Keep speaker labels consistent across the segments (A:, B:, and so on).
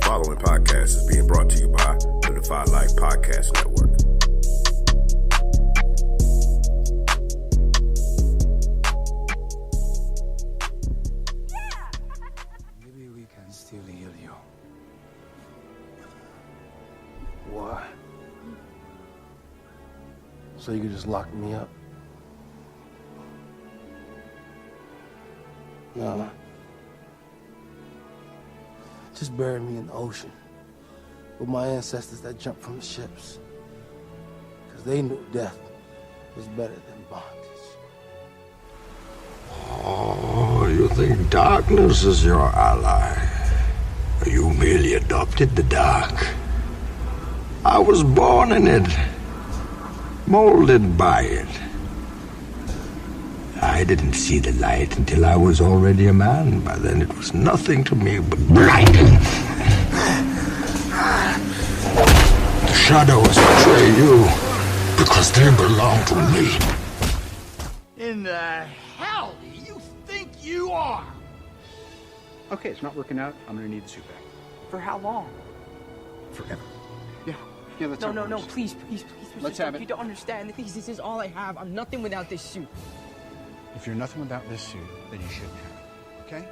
A: following podcast is being brought to you by the Defy Life Podcast Network.
B: Maybe we can still heal you. Why? So you could just lock me up? No. Just bury me in the ocean with my ancestors that jumped from the ships. Because they knew death was better than bondage.
C: Oh, you think darkness is your ally? You merely adopted the dark. I was born in it, molded by it. I didn't see the light until I was already a man. By then it was nothing to me but blinding. The shadows betray you because they belong to me.
D: In the hell do you think you are?
E: Okay, it's not working out. I'm gonna need the suit back.
D: For how long?
E: Forever. Yeah, that's
F: No,
E: how it
F: no, no,
E: works.
F: please,
E: Let's
F: Mr.
E: have
F: Stark,
E: it.
F: you don't understand. This is all I have. I'm nothing without this suit.
E: If you're nothing without this suit, then you shouldn't have it. Okay?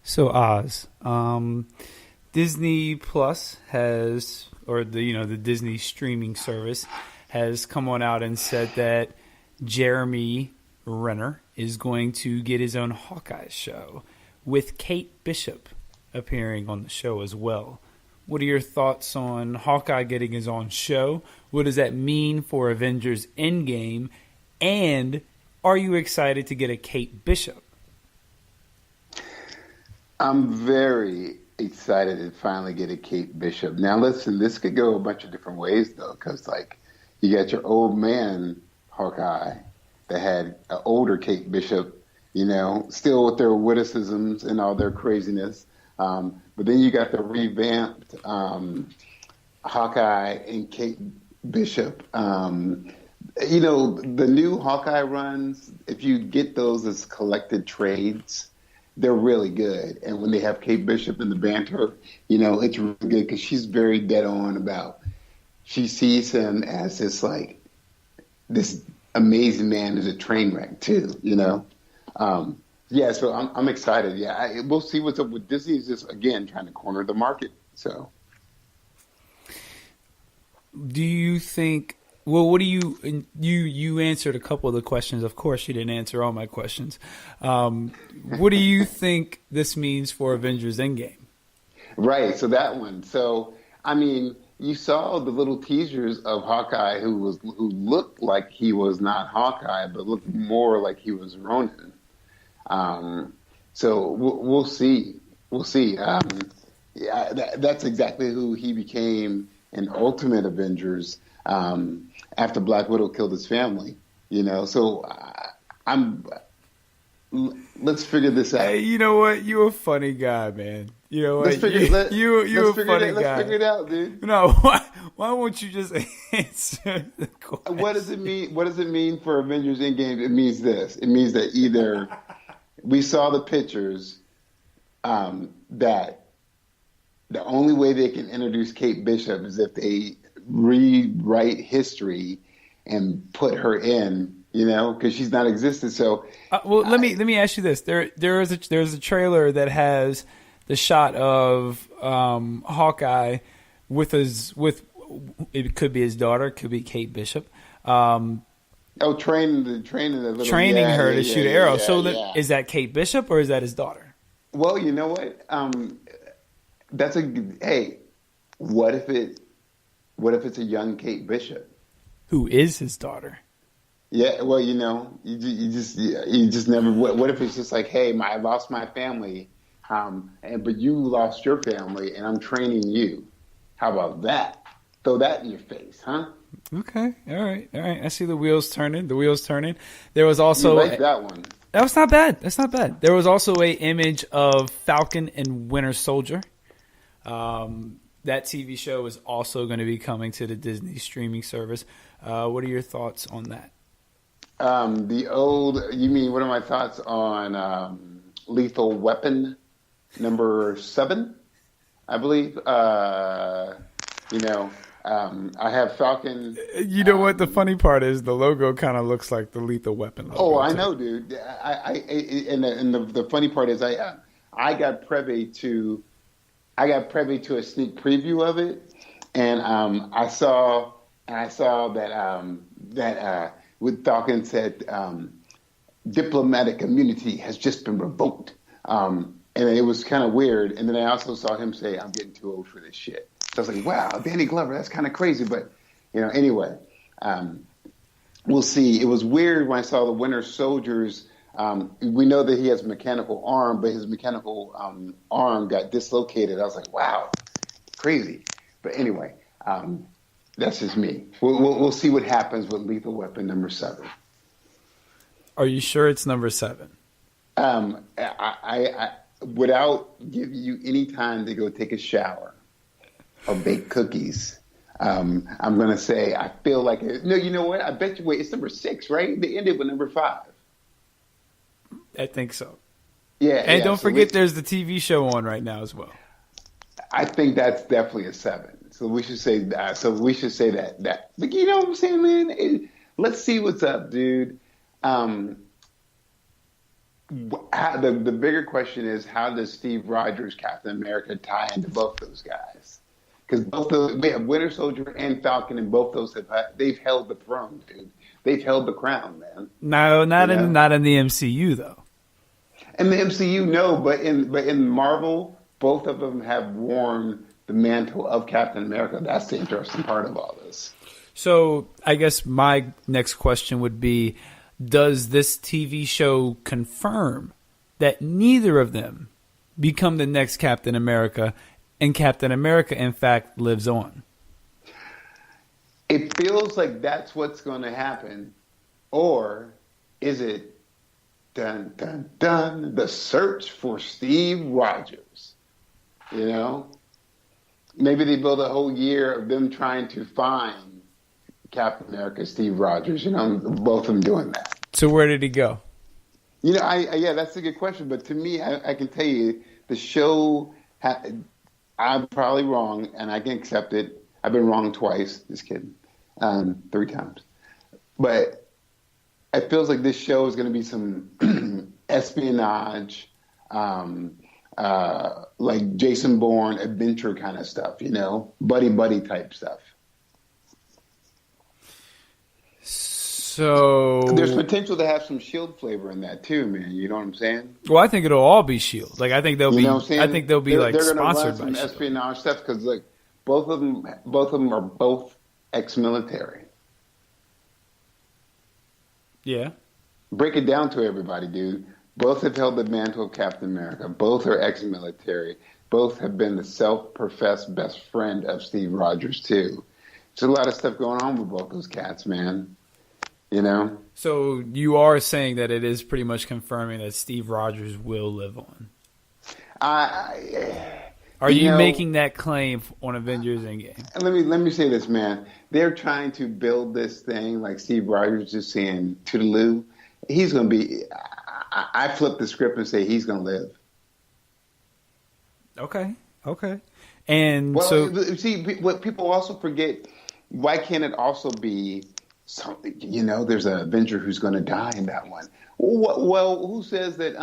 G: So Oz, Disney Plus has, or the Disney streaming service has come on out and said that Jeremy Renner is going to get his own Hawkeye show with Kate Bishop appearing on the show as well. What are your thoughts on Hawkeye getting his own show? What does that mean for Avengers Endgame? And are you excited to get a Kate Bishop?
H: I'm very excited to finally get a Kate Bishop. Now, listen, this could go a bunch of different ways, though, because, you got your old man Hawkeye that had an older Kate Bishop, still with their witticisms and all their craziness. But then you got the revamped Hawkeye and Kate Bishop. The new Hawkeye runs, if you get those as collected trades, they're really good. And when they have Kate Bishop in the banter, it's really good because she's very dead on about, she sees him as this amazing man who's a train wreck too, Yeah, so I'm excited. Yeah, we'll see what's up with Disney. Is just again trying to corner the market. So,
G: do you think? Well, what do you answered a couple of the questions? Of course, you didn't answer all my questions. What do you think this means for Avengers Endgame?
H: Right. So that one. So I mean, you saw the little teasers of Hawkeye, who looked like he was not Hawkeye, but looked more like he was Ronin. So we'll see. We'll see. That's exactly who he became in Ultimate Avengers after Black Widow killed his family. So let's figure this out.
G: Hey, you know what? You're a funny guy, man. You know what?
H: You're a funny guy. Let's figure it out, dude.
G: No, why won't you just answer the question?
H: What does it mean? What does it mean for Avengers Endgame? It means this. It means that either we saw the pictures that the only way they can introduce Kate Bishop is if they rewrite history and put her in, because she's not existed. So,
G: let me ask you this: there's a trailer that has the shot of Hawkeye with it could be his daughter, it could be Kate Bishop.
H: training her
G: to shoot an arrow. Is that Kate Bishop or is that his daughter?
H: Well, you know what? What if it's a young Kate Bishop
G: who is his daughter?
H: Yeah, well, you just never. What if it's just like, hey, I lost my family, but you lost your family, and I'm training you. How about that? Throw that in your face, huh?
G: Okay, all right. I see the wheels turning. There was also
H: you like that one.
G: That was not bad. That's not bad. There was also a image of Falcon and Winter Soldier. that TV show is also going to be coming to the Disney streaming service. What are your thoughts on that?
H: You mean, what are my thoughts on Lethal Weapon number 7, I believe? I have Falcon.
G: You know what the funny part is? The logo kind of looks like the Lethal Weapon logo.
H: Oh, I know, dude. The funny part is I got privy to a sneak preview of it, and I saw that with Falcon said diplomatic immunity has just been revoked, and it was kind of weird. And then I also saw him say, "I'm getting too old for this shit." So I was like, "Wow, Danny Glover, that's kind of crazy." But anyway, we'll see. It was weird when I saw the Winter Soldiers. We know that he has a mechanical arm, but his mechanical arm got dislocated. I was like, "Wow, crazy." But anyway, that's just me. We'll see what happens with Lethal Weapon number 7.
G: Are you sure it's number 7?
H: I without giving you any time to go take a shower or bake cookies, I'm going to say I feel like no. You know what? I bet you. Wait, it's number 6, right? They ended with number 5.
G: I think so.
H: Yeah,
G: and don't forget, there's the TV show on right now as well.
H: I think that's definitely a 7. So we should say that. That. But you know what I'm saying, man? Let's see what's up, dude. The bigger question is, how does Steve Rogers, Captain America, tie into both those guys? Because we have Winter Soldier and Falcon, and both those they've held the throne, dude. They've held the crown, man.
G: No, not in the MCU though.
H: In the MCU, no, but in Marvel, both of them have worn the mantle of Captain America. That's the interesting part of all this.
G: So I guess my next question would be, does this TV show confirm that neither of them become the next Captain America, and Captain America, in fact, lives on?
H: It feels like that's what's going to happen. Or is it, dun, dun, dun, the search for Steve Rogers? Maybe they build a whole year of them trying to find Captain America, Steve Rogers, both of them doing that.
G: So where did he go?
H: Yeah, that's a good question. But to me, I can tell you, the show, I'm probably wrong, and I can accept it. I've been wrong twice, just kidding, 3 times. But it feels like this show is going to be some espionage, like Jason Bourne adventure kind of stuff, buddy type stuff.
G: So
H: there's potential to have some S.H.I.E.L.D. flavor in that too, man. You know what I'm saying?
G: Well, I think it'll all be S.H.I.E.L.D. Like I think they'll be. I think they'll be
H: they're
G: sponsored
H: run
G: by
H: some
G: S.H.I.E.L.D.
H: espionage stuff because like both of them are both ex-military.
G: Yeah.
H: Break it down to everybody, dude. Both have held the mantle of Captain America. Both are ex-military. Both have been the self-professed best friend of Steve Rogers too. There's a lot of stuff going on with both those cats, man.
G: So you are saying that it is pretty much confirming that Steve Rogers will live on. Are you making that claim on Avengers Endgame?
H: Let me say this, man. They're trying to build this thing like Steve Rogers just saying toodaloo. He's going to be. I flip the script and say he's going to live.
G: Okay. And
H: see, what people also forget. Why can't it also be something? There's an Avenger who's going to die in that one. Well, who says that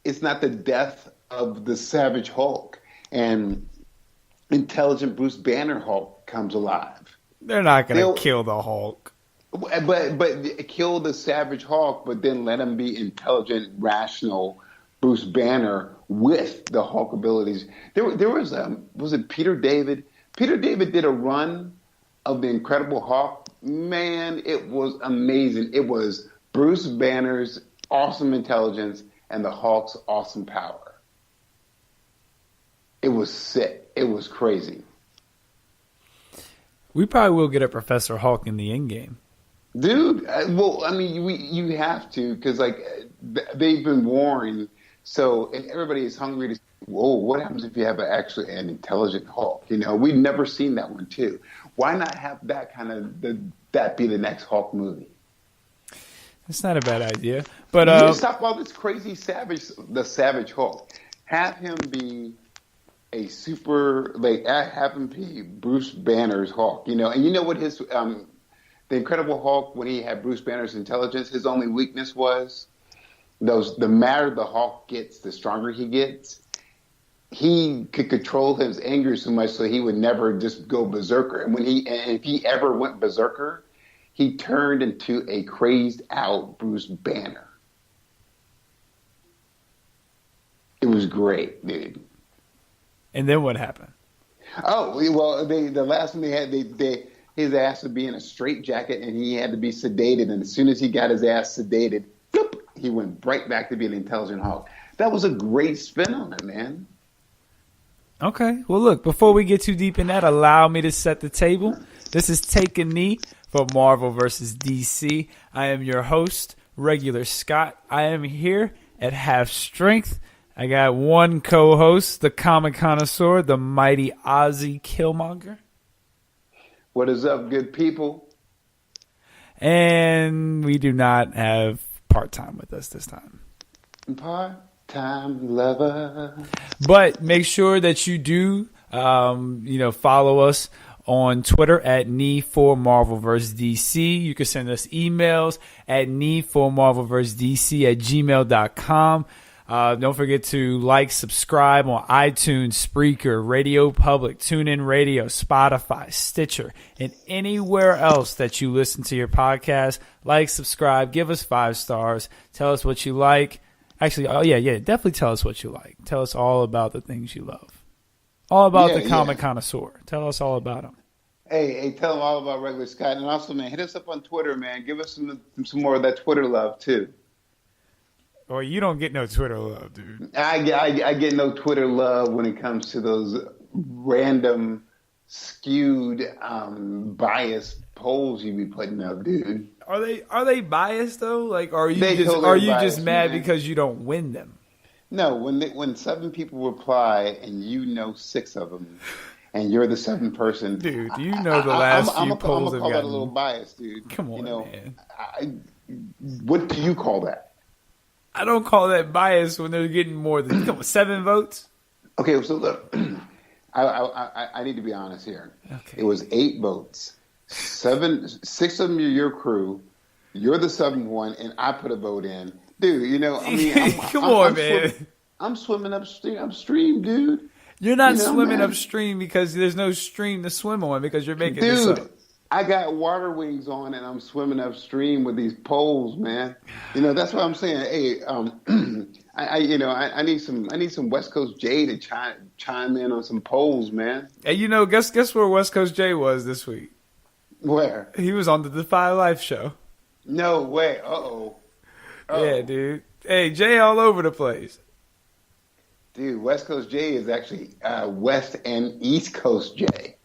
H: it's not the death of the Savage Hulk and intelligent Bruce Banner Hulk comes alive?
G: They're not going to kill the Hulk.
H: But kill the Savage Hulk, but then let him be intelligent, rational Bruce Banner with the Hulk abilities. There was it Peter David? Peter David did a run of the Incredible Hulk. Man, it was amazing. It was Bruce Banner's awesome intelligence and the Hulk's awesome power. It was sick. It was crazy.
G: We probably will get a Professor Hulk in the Endgame.
H: Dude, you have to, because like they've been warring, so and everybody is hungry to see whoa, what happens if you have actually an intelligent Hulk? You know, we've never seen that one too. Why not have that that be the next Hulk movie?
G: It's not a bad idea. But
H: You stop all this crazy the Savage Hulk. Have him be a have him be Bruce Banner's Hulk. You know, and you know what his the Incredible Hulk, when he had Bruce Banner's intelligence, his only weakness was the madder the Hulk gets, the stronger he gets. He could control his anger so much so he would never just go berserker. And if he ever went berserker, he turned into a crazed out Bruce Banner. It was great, dude.
G: And then what happened?
H: Oh, well, the last one they had, his ass would be in a straitjacket and he had to be sedated. And as soon as he got his ass sedated, bloop, he went right back to being an intelligent Hulk. That was a great spin on it, man.
G: Okay. Well, look, before we get too deep in that, allow me to set the table. This is Take a Knee for Marvel vs. DC. I am your host, Regular Scott. I am here at half strength. I got one co-host, the comic connoisseur, the mighty Ozzy Killmonger.
H: What is up, good people?
G: And we do not have part-time with us this time.
H: Part-time lover.
G: But make sure that you do, follow us on Twitter at Knee4Marvel vs. DC. You can send us emails at Knee4Marvel vs. DC at gmail.com. Don't forget to like, subscribe on iTunes, Spreaker, Radio Public, TuneIn Radio, Spotify, Stitcher, and anywhere else that you listen to your podcast. Like, subscribe, give us 5 stars, tell us what you like. Actually, definitely tell us what you like. Tell us all about the things you love. All about the comic connoisseur. Tell us all about them.
H: Hey, tell them all about Regular Scott. And also, man, hit us up on Twitter, man. Give us some more of that Twitter love, too.
G: Or you don't get no Twitter love, dude.
H: I get no Twitter love when it comes to those random, skewed, biased polls you be putting up, dude.
G: Are they biased though? Like, are you just mad because you don't win them?
H: No, when 7 people reply and you know 6 of them, and you're the 7th person,
G: dude. You know the last few polls have
H: call
G: gotten...
H: that a little biased, dude.
G: Come on, man.
H: What do you call that?
G: I don't call that bias when they're getting more than 7 votes.
H: Okay, so look, I need to be honest here.
G: Okay.
H: It was 8 votes. 6 of them are your crew. You're the 7th one, and I put a vote in. Dude, you know, I mean,
G: come on, man.
H: I'm swimming upstream, dude.
G: You're not swimming upstream because there's no stream to swim on because you're making this up.
H: I got water wings on and I'm swimming upstream with these poles, man. You know, that's what I'm saying. Hey, I need some West Coast J to chime in on some poles, man.
G: Hey, you know, guess where West Coast J was this week?
H: Where?
G: He was on the Defy Life show.
H: No way. Uh-oh.
G: Yeah, dude. Hey, Jay all over the place.
H: Dude, West Coast J is actually West and East Coast J.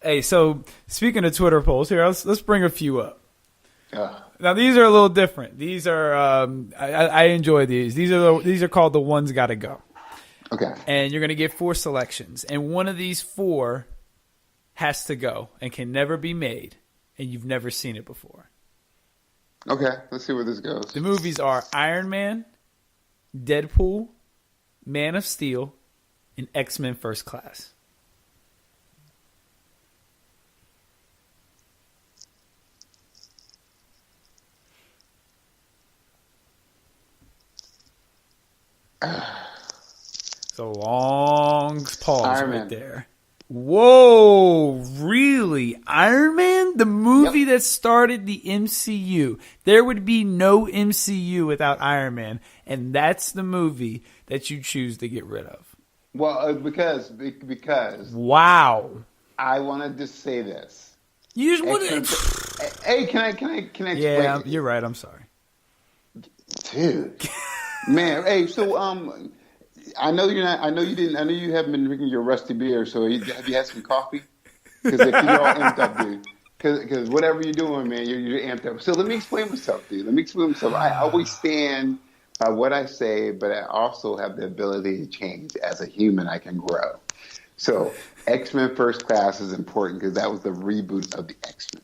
G: Hey, so speaking of Twitter polls, here let's bring a few up. Now these are a little different. These are I enjoy these. These are called the ones gotta go.
H: Okay.
G: And you're gonna get 4 selections, and one of these 4 has to go and can never be made, and you've never seen it before.
H: Okay, let's see where this goes.
G: The movies are Iron Man, Deadpool, Man of Steel, and X-Men First Class. It's a long pause right there. Whoa, really? Iron Man? The movie that started the MCU. There would be no MCU without Iron Man, and that's the movie that you choose to get rid of.
H: Well, because
G: wow.
H: I wanted to say this.
G: You just want to...
H: Hey, can I explain?
G: Yeah, you're right. I'm sorry.
H: Dude. Man, hey, so I know you're not. I know you didn't. I know you haven't been drinking your rusty beer. So have you had some coffee? Because you're all amped up, dude. Because whatever you're doing, man, you're amped up. So let me explain myself, dude. I always stand by what I say, but I also have the ability to change. As a human, I can grow. So X-Men First Class is important because that was the reboot of the X-Men.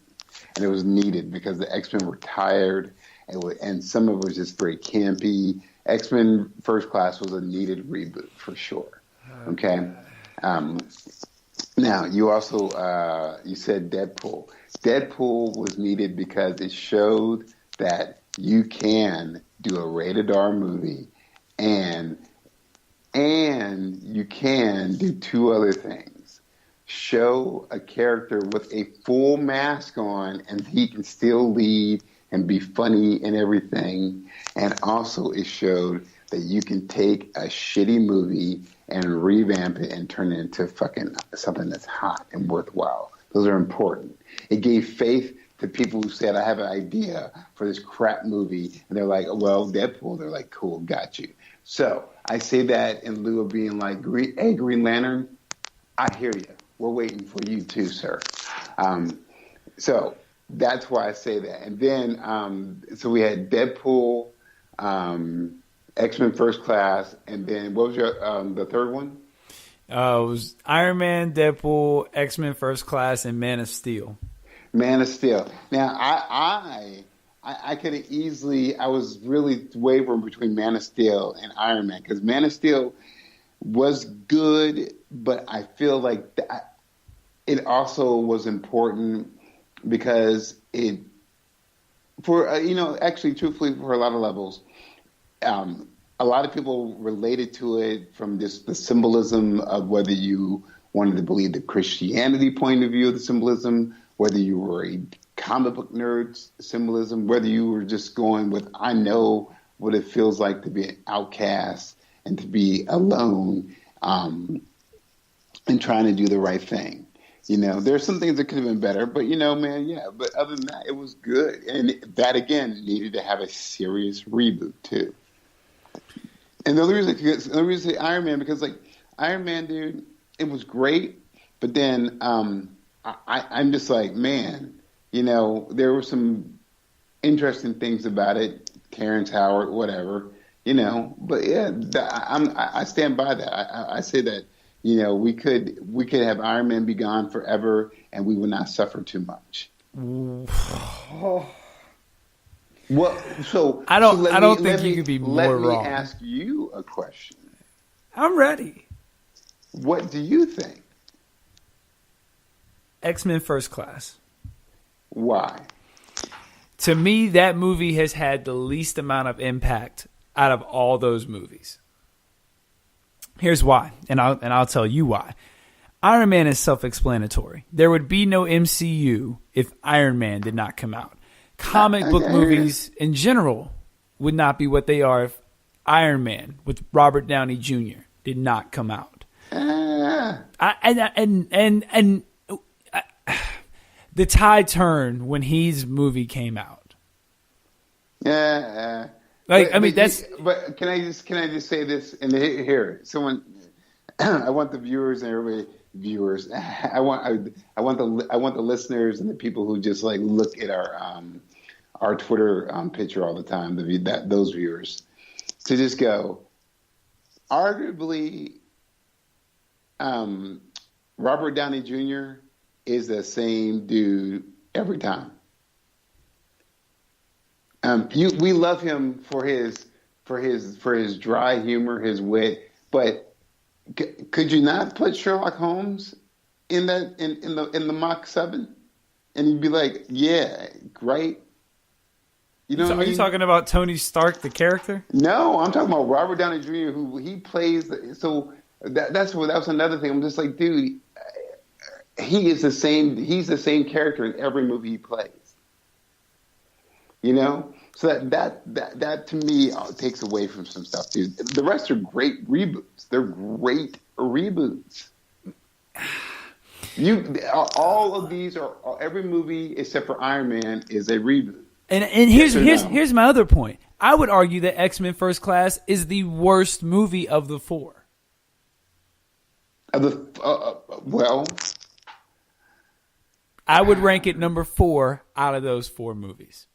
H: And it was needed because the X-Men were tired and some of it was just very campy. X-Men First Class was a needed reboot for sure. Okay? Now, you also, you said Deadpool. Deadpool was needed because it showed that you can do a rated R movie and you can do two other things. Show a character with a full mask on and he can still lead and be funny and everything. And also it showed that you can take a shitty movie and revamp it and turn it into fucking something that's hot and worthwhile. Those are important. It gave faith to people who said, I have an idea for this crap movie. And they're like, well, Deadpool. They're like, cool, got you. So I say that in lieu of being like, hey, Green Lantern, I hear you. We're waiting for you too, sir. So that's why I say that. And then, so we had Deadpool, X-Men First Class, and then what was your the third one?
G: It was Iron Man, Deadpool, X-Men First Class, and Man of Steel.
H: Man of Steel. Now, I could have easily, I was really wavering between Man of Steel and Iron Man because Man of Steel was good, but I feel like it also was important because it, for actually, truthfully, for a lot of levels, a lot of people related to it from just the symbolism of whether you wanted to believe the Christianity point of view of the symbolism, whether you were a comic book nerd symbolism, whether you were just going with, I know what it feels like to be an outcast and to be alone and trying to do the right thing. There's some things that could have been better, but man, yeah. But other than that, it was good. And that, again, needed to have a serious reboot, too. And the only reason I say Iron Man, because, like, Iron Man, dude, it was great. But then I'm just like, man, there were some interesting things about it. Terrence Howard, whatever, But, yeah, I stand by that. I say that, we could have Iron Man be gone forever and we would not suffer too much. Well, so
G: I don't think you could be more wrong.
H: Let me ask you a question.
G: I'm ready.
H: What do you think?
G: X-Men First Class.
H: Why?
G: To me, that movie has had the least amount of impact out of all those movies. Here's why, and I'll tell you why. Iron Man is self-explanatory. There would be no MCU if Iron Man did not come out. Comic book movies in general would not be what they are if Iron Man with Robert Downey Jr. did not come out. The tide turned when his movie came out.
H: Yeah.
G: But
H: can I just say this? And here, someone, I want the viewers and everybody. Viewers, I want the listeners and the people who just like look at our Twitter picture all the time. Those viewers to just go. Arguably, Robert Downey Jr. is the same dude every time. We love him for his dry humor, his wit, but. Could you not put Sherlock Holmes in the Mach 7? And you'd be like, yeah, right? You know
G: so
H: what I mean?
G: Are you talking about Tony Stark, the character?
H: No, I'm talking about Robert Downey Jr., who he plays. So that was another thing. I'm just like, dude, he's the same character in every movie he plays. So that to me takes away from some stuff, dude. The rest are great reboots. They're great reboots. All of these every movie except for Iron Man is a reboot.
G: And here's my other point. I would argue that X-Men First Class is the worst movie of the four.
H: Well,
G: I would rank it number 4 out of those 4 movies.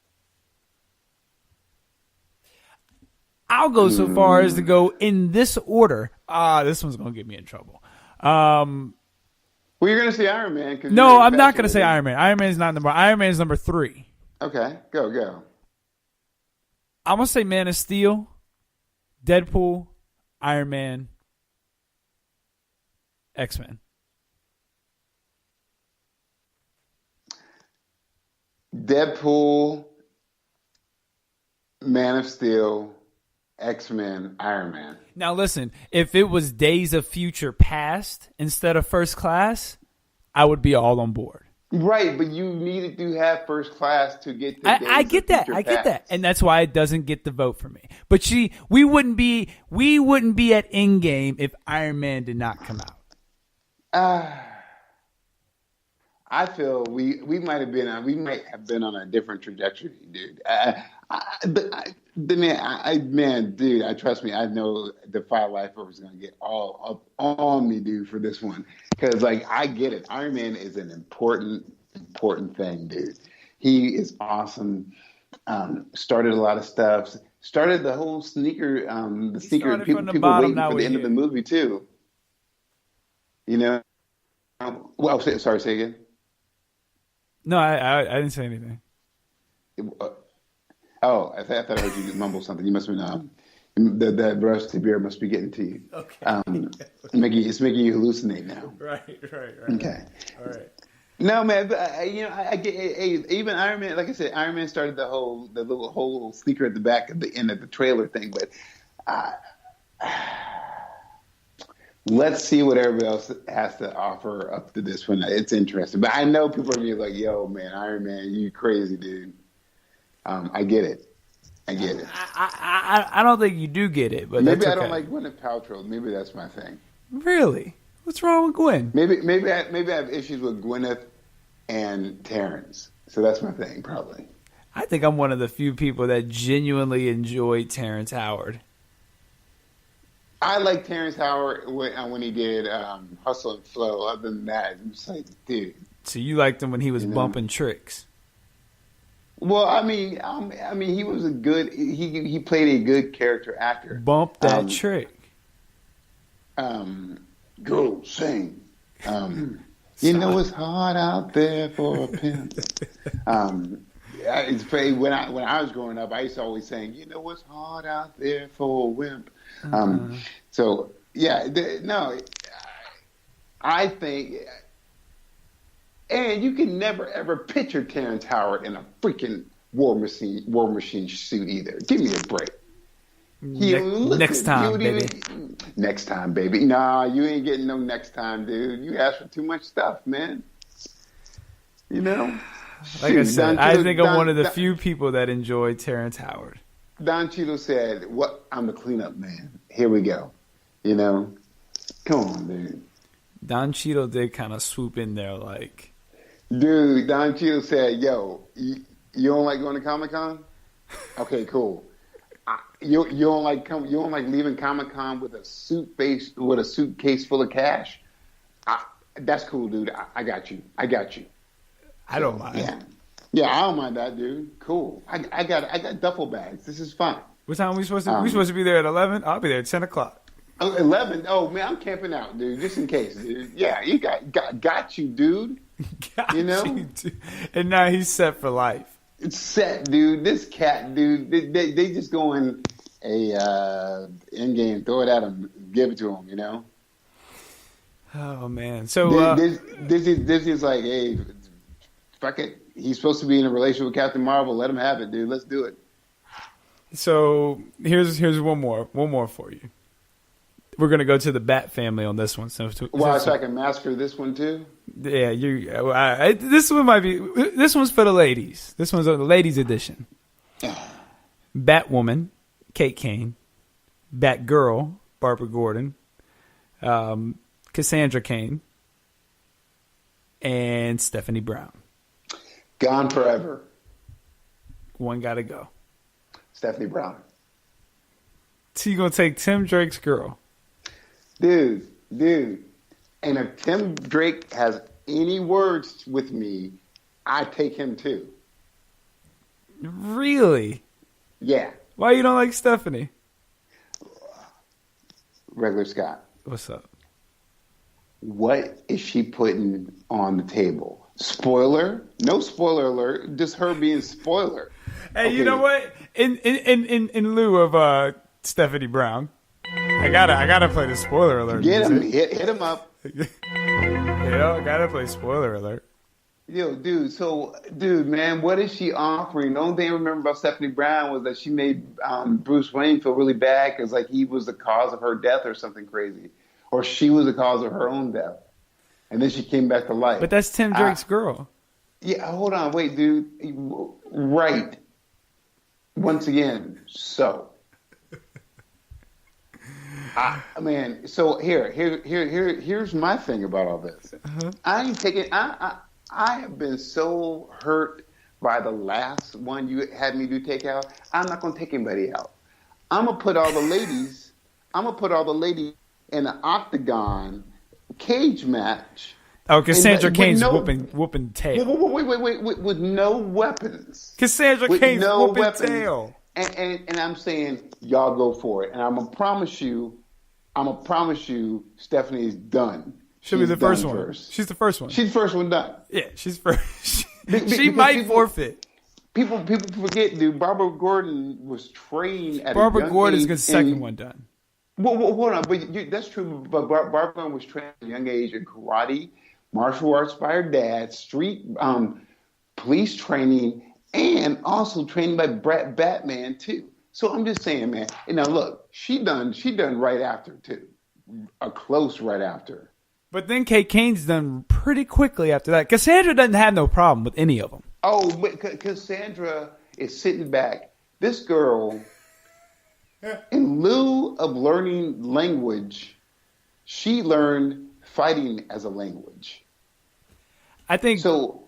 G: I'll go so far as to go in this order. This one's going to get me in trouble.
H: Well, you're going to say Iron Man.
G: No, I'm not going to say Iron Man. Iron Man is not number. Iron Man is number 3.
H: Okay, go.
G: I'm going to say Man of Steel, Deadpool, Iron Man, X-Men.
H: Deadpool, Man of Steel, X-Men, Iron Man.
G: Now listen, if it was Days of Future Past instead of First Class, I would be all on board.
H: Right, but you needed to have First Class to get to
G: I get that. I get that. And that's why it doesn't get the vote for me. But we wouldn't be at Endgame if Iron Man did not come out.
H: I feel we might have been on a different trajectory, dude. Dude, trust me, I know the Five Lifer was gonna get all up on me, dude, for this one, because like I get it. Iron Man is an important thing, dude. He is awesome. Started a lot of stuff. Started the whole sneaker, the sneaker people waiting for the end of the movie too. You know. Well, sorry, say again.
G: No, I didn't say anything.
H: I thought I heard you mumble something. You must have been the rusty beer must be getting to you.
G: Okay.
H: It's making you hallucinate now.
G: Right.
H: Okay.
G: All right.
H: No, man, but I get even Iron Man. Like I said, Iron Man started the whole sneaker at the back of the end of the trailer thing. But let's see what everybody else has to offer up to this one. It's interesting, but I know people are gonna be like, "Yo, man, Iron Man, you crazy, dude." I get it.
G: I don't think you do get it, but
H: maybe
G: that's
H: I
G: okay.
H: don't like Gwyneth Paltrow. Maybe that's my thing.
G: Really? What's wrong with Gwen?
H: Maybe I have issues with Gwyneth and Terrence. So that's my thing, probably.
G: I think I'm one of the few people that genuinely enjoy Terrence Howard.
H: I like Terrence Howard when he did Hustle and Flow. Other than that, I'm just like, dude.
G: So you liked him when he was bumping tricks?
H: Well, I mean, he was a good. He played a good character actor.
G: Bump that trick.
H: Go sing. You know it's hard out there for a pimp. It's funny, when I was growing up, I used to always sing, "You know it's hard out there for a wimp." So yeah, I think. And you can never ever picture Terrence Howard in a freaking War Machine suit either. Give me a break.
G: Next time, baby.
H: Next time, baby. Nah, you ain't getting no next time, dude. You asked for too much stuff, man. You know?
G: Like I said, I think I'm one of the few people that enjoy Terrence Howard.
H: Don Cheadle said, "What? I'm the cleanup man. Here we go." You know? Come on, dude.
G: Don Cheadle did kind of swoop in there like...
H: Dude, Don Cheadle said, "Yo, you don't like going to Comic-Con? Okay, cool. You don't like leaving Comic-Con with a suitcase full of cash? That's cool, dude. I got you. I
G: don't mind.
H: Yeah, I don't mind that, dude. Cool. I got duffel bags. This is fine.
G: What time are we supposed to? We supposed to be there at 11. I'll be there at 10 o'clock.
H: 11. Oh man, I'm camping out, dude, just in case, dude. Yeah, you got you, dude. You know?
G: Dude. And now he's set for life.
H: It's set, dude. This cat, dude. They just go in a in game, throw it at him, give it to him. You know?
G: Oh man. So
H: this is like, hey, fuck it. He's supposed to be in a relationship with Captain Marvel. Let him have it, dude. Let's do it.
G: So here's one more for you. We're gonna go to the Bat family on this one. So
H: I can master this one too.
G: Yeah, this one might be. This one's for the ladies. This one's the ladies edition. Batwoman, Kate Kane. Batgirl, Barbara Gordon. Cassandra Cain. And Stephanie Brown.
H: Gone forever.
G: One gotta go.
H: Stephanie Brown.
G: So you gonna take Tim Drake's girl?
H: Dude. And if Tim Drake has any words with me, I take him too.
G: Really?
H: Yeah.
G: Why you don't like Stephanie?
H: Regular Scott.
G: What's up?
H: What is she putting on the table? Spoiler? No spoiler alert. Just her being spoiler.
G: Hey,
H: Okay.
G: you know what? In lieu of Stephanie Brown, I gotta play the spoiler alert.
H: Get him.
G: music.
H: Hit him up.
G: I gotta play spoiler alert.
H: Yo, dude, man, what is she offering? The only thing I remember about Stephanie Brown was that she made Bruce Wayne feel really bad because like he was the cause of her death or something crazy, or she was the cause of her own death, and then she came back to life.
G: But that's Tim Drake's girl.
H: Yeah, hold on, wait, dude. Right. Once again, so. Man, so here's my thing about all this. I ain't taking. I have been so hurt by the last one you had me do take out. I'm not gonna take anybody out. I'm gonna put all the ladies. In an octagon cage match.
G: Oh, Cassandra Cain's
H: no,
G: whooping tail.
H: Wait, with no weapons.
G: Cassandra
H: With
G: Cain's
H: no
G: whooping
H: weapons.
G: tail.
H: And I'm saying, y'all go for it. And I'm gonna promise you, Stephanie is done.
G: She'll be
H: She's
G: the first
H: done
G: one.
H: first.
G: She's the first one.
H: She's the first one done.
G: Yeah, she's first.
H: Because
G: She might
H: people-
G: forfeit.
H: People forget, dude. Barbara Gordon was trained at
G: Barbara
H: a young
G: Gordon's
H: age
G: the second
H: in-
G: one done.
H: Well, hold on, but that's true. But Barbara Gordon was trained at a young age in karate, martial arts by her dad, street police training, and also trained by Batman too. So I'm just saying, man. And now look, she done right after too, a close right after.
G: But then Kate Kane's done pretty quickly after that. Cassandra doesn't have no problem with any of them.
H: Oh, but Cassandra is sitting back. This girl, in lieu of learning language, she learned fighting as a language.
G: I think.
H: So,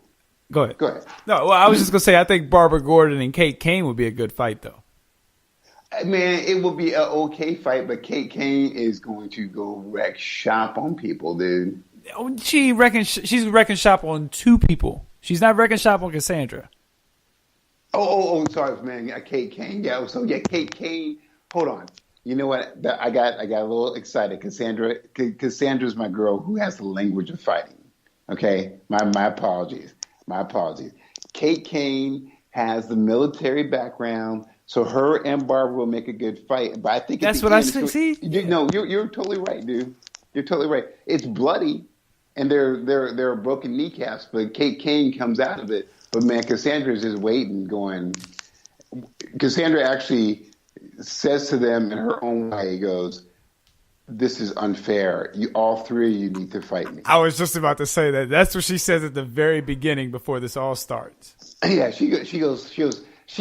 G: Go ahead.
H: go ahead.
G: No, well, I was just gonna say I think Barbara Gordon and Kate Kane would be a good fight, though.
H: Man, it will be an okay fight, but Kate Kane is going to go wreck shop on people, dude.
G: Oh, she's wrecking shop on two people. She's not wrecking shop on Cassandra.
H: Oh, sorry, man. Yeah, Kate Kane. Yeah, so yeah, Kate Kane. Hold on. You know what? I got a little excited. Cassandra's my girl who has the language of fighting. Okay, my apologies. Kate Kane has the military background, so her and Barbara will make a good fight. But I think
G: That's what I see.
H: No, you're totally right, dude. You're totally right. It's bloody, and there are broken kneecaps, but Kate Kane comes out of it. But man, Cassandra's just waiting, going. Cassandra actually says to them in her own way, goes, "This is unfair. All three of you need to fight me."
G: I was just about to say that. That's what she says at the very beginning before this all starts.
H: Yeah, she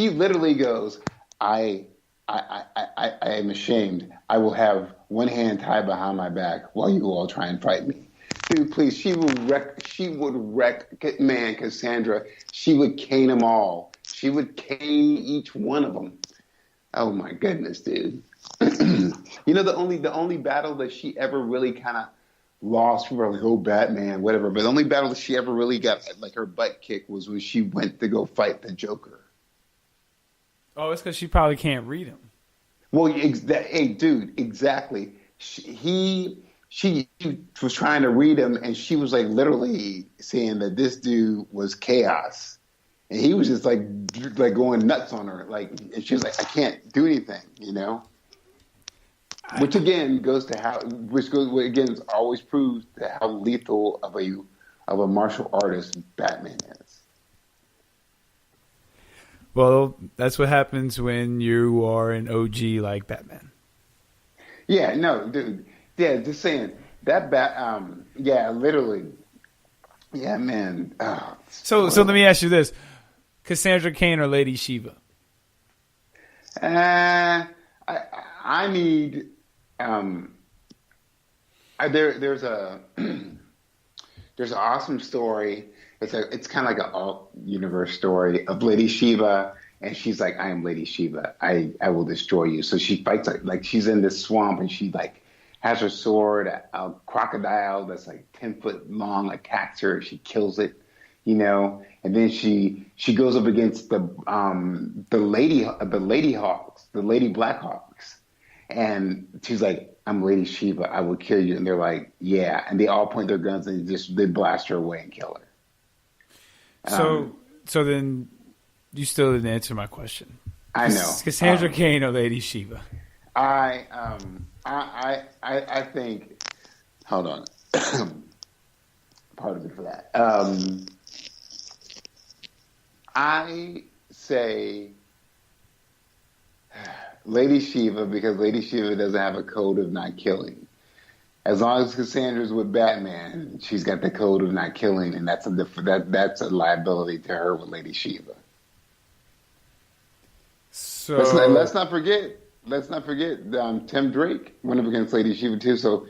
H: literally goes, I am ashamed. I will have one hand tied behind my back while you all try and fight me. Dude, please, she would wreck, man, Cassandra. She would cane them all. She would cane each one of them. Oh my goodness, dude. You know, the only battle that she ever really kind of lost, people were like, oh, Batman, whatever. But the only battle that she ever really got, like, her butt kicked was when she went to go fight the Joker.
G: Oh, it's because she probably can't read him.
H: Well, hey, dude, exactly. She was trying to read him, and she was like literally saying that this dude was chaos, and he was just like going nuts on her. Like, and she was like, I can't do anything, you know. Which again always proves how lethal of a martial artist Batman is.
G: Well, that's what happens when you are an OG like Batman.
H: Yeah, no, dude. Yeah, just saying that literally. Yeah, man. Oh,
G: So let me ask you this: Cassandra Cain or Lady Shiva?
H: I need. There's an awesome story. It's kind of like an alt universe story of Lady Shiva, and she's like, I am Lady Shiva. I will destroy you. So she fights like she's in this swamp, and she like has her sword. A crocodile that's like 10 foot long attacks her. She kills it, you know. And then she goes up against the Lady Hawks, the Lady Blackhawks, And she's like, I'm Lady Shiva. I will kill you. And they're like, yeah. And they all point their guns and they blast her away and kill her.
G: So then you still didn't answer my question.
H: I know.
G: Cassandra Cain or Lady Shiva?
H: I think. Hold on. Pardon me for that. I say Lady Shiva because Lady Shiva doesn't have a code of not killing. As long as Cassandra's with Batman, she's got the code of not killing, and that's a liability to her with Lady Shiva.
G: So
H: Let's not forget. Tim Drake went up against Lady Shiva too. So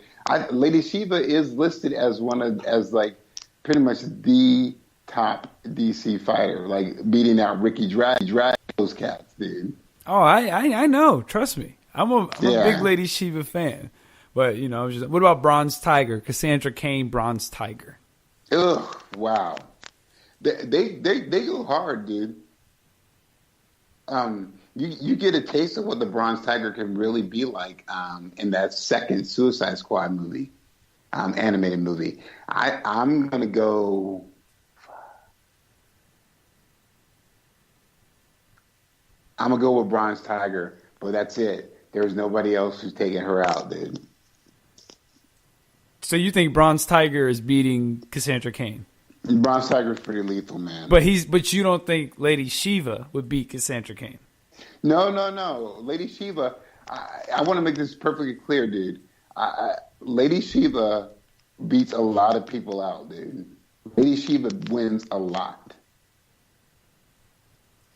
H: Lady Shiva is listed as like pretty much the top DC fighter, like beating out Ricky Drag those cats, dude.
G: Oh, I know. Trust me, I'm a big Lady Shiva fan. But what about Bronze Tiger? Cassandra Cain, Bronze Tiger.
H: Ugh, wow. They go hard, dude. You get a taste of what the Bronze Tiger can really be like in that second Suicide Squad movie, animated movie. I'm gonna go. I'm gonna go with Bronze Tiger, but that's it. There's nobody else who's taking her out, dude.
G: So you think Bronze Tiger is beating Cassandra Cain?
H: Bronze Tiger's pretty lethal, man.
G: But you don't think Lady Shiva would beat Cassandra Cain?
H: No. Lady Shiva, I want to make this perfectly clear, dude. Lady Shiva beats a lot of people out, dude. Lady Shiva wins a lot.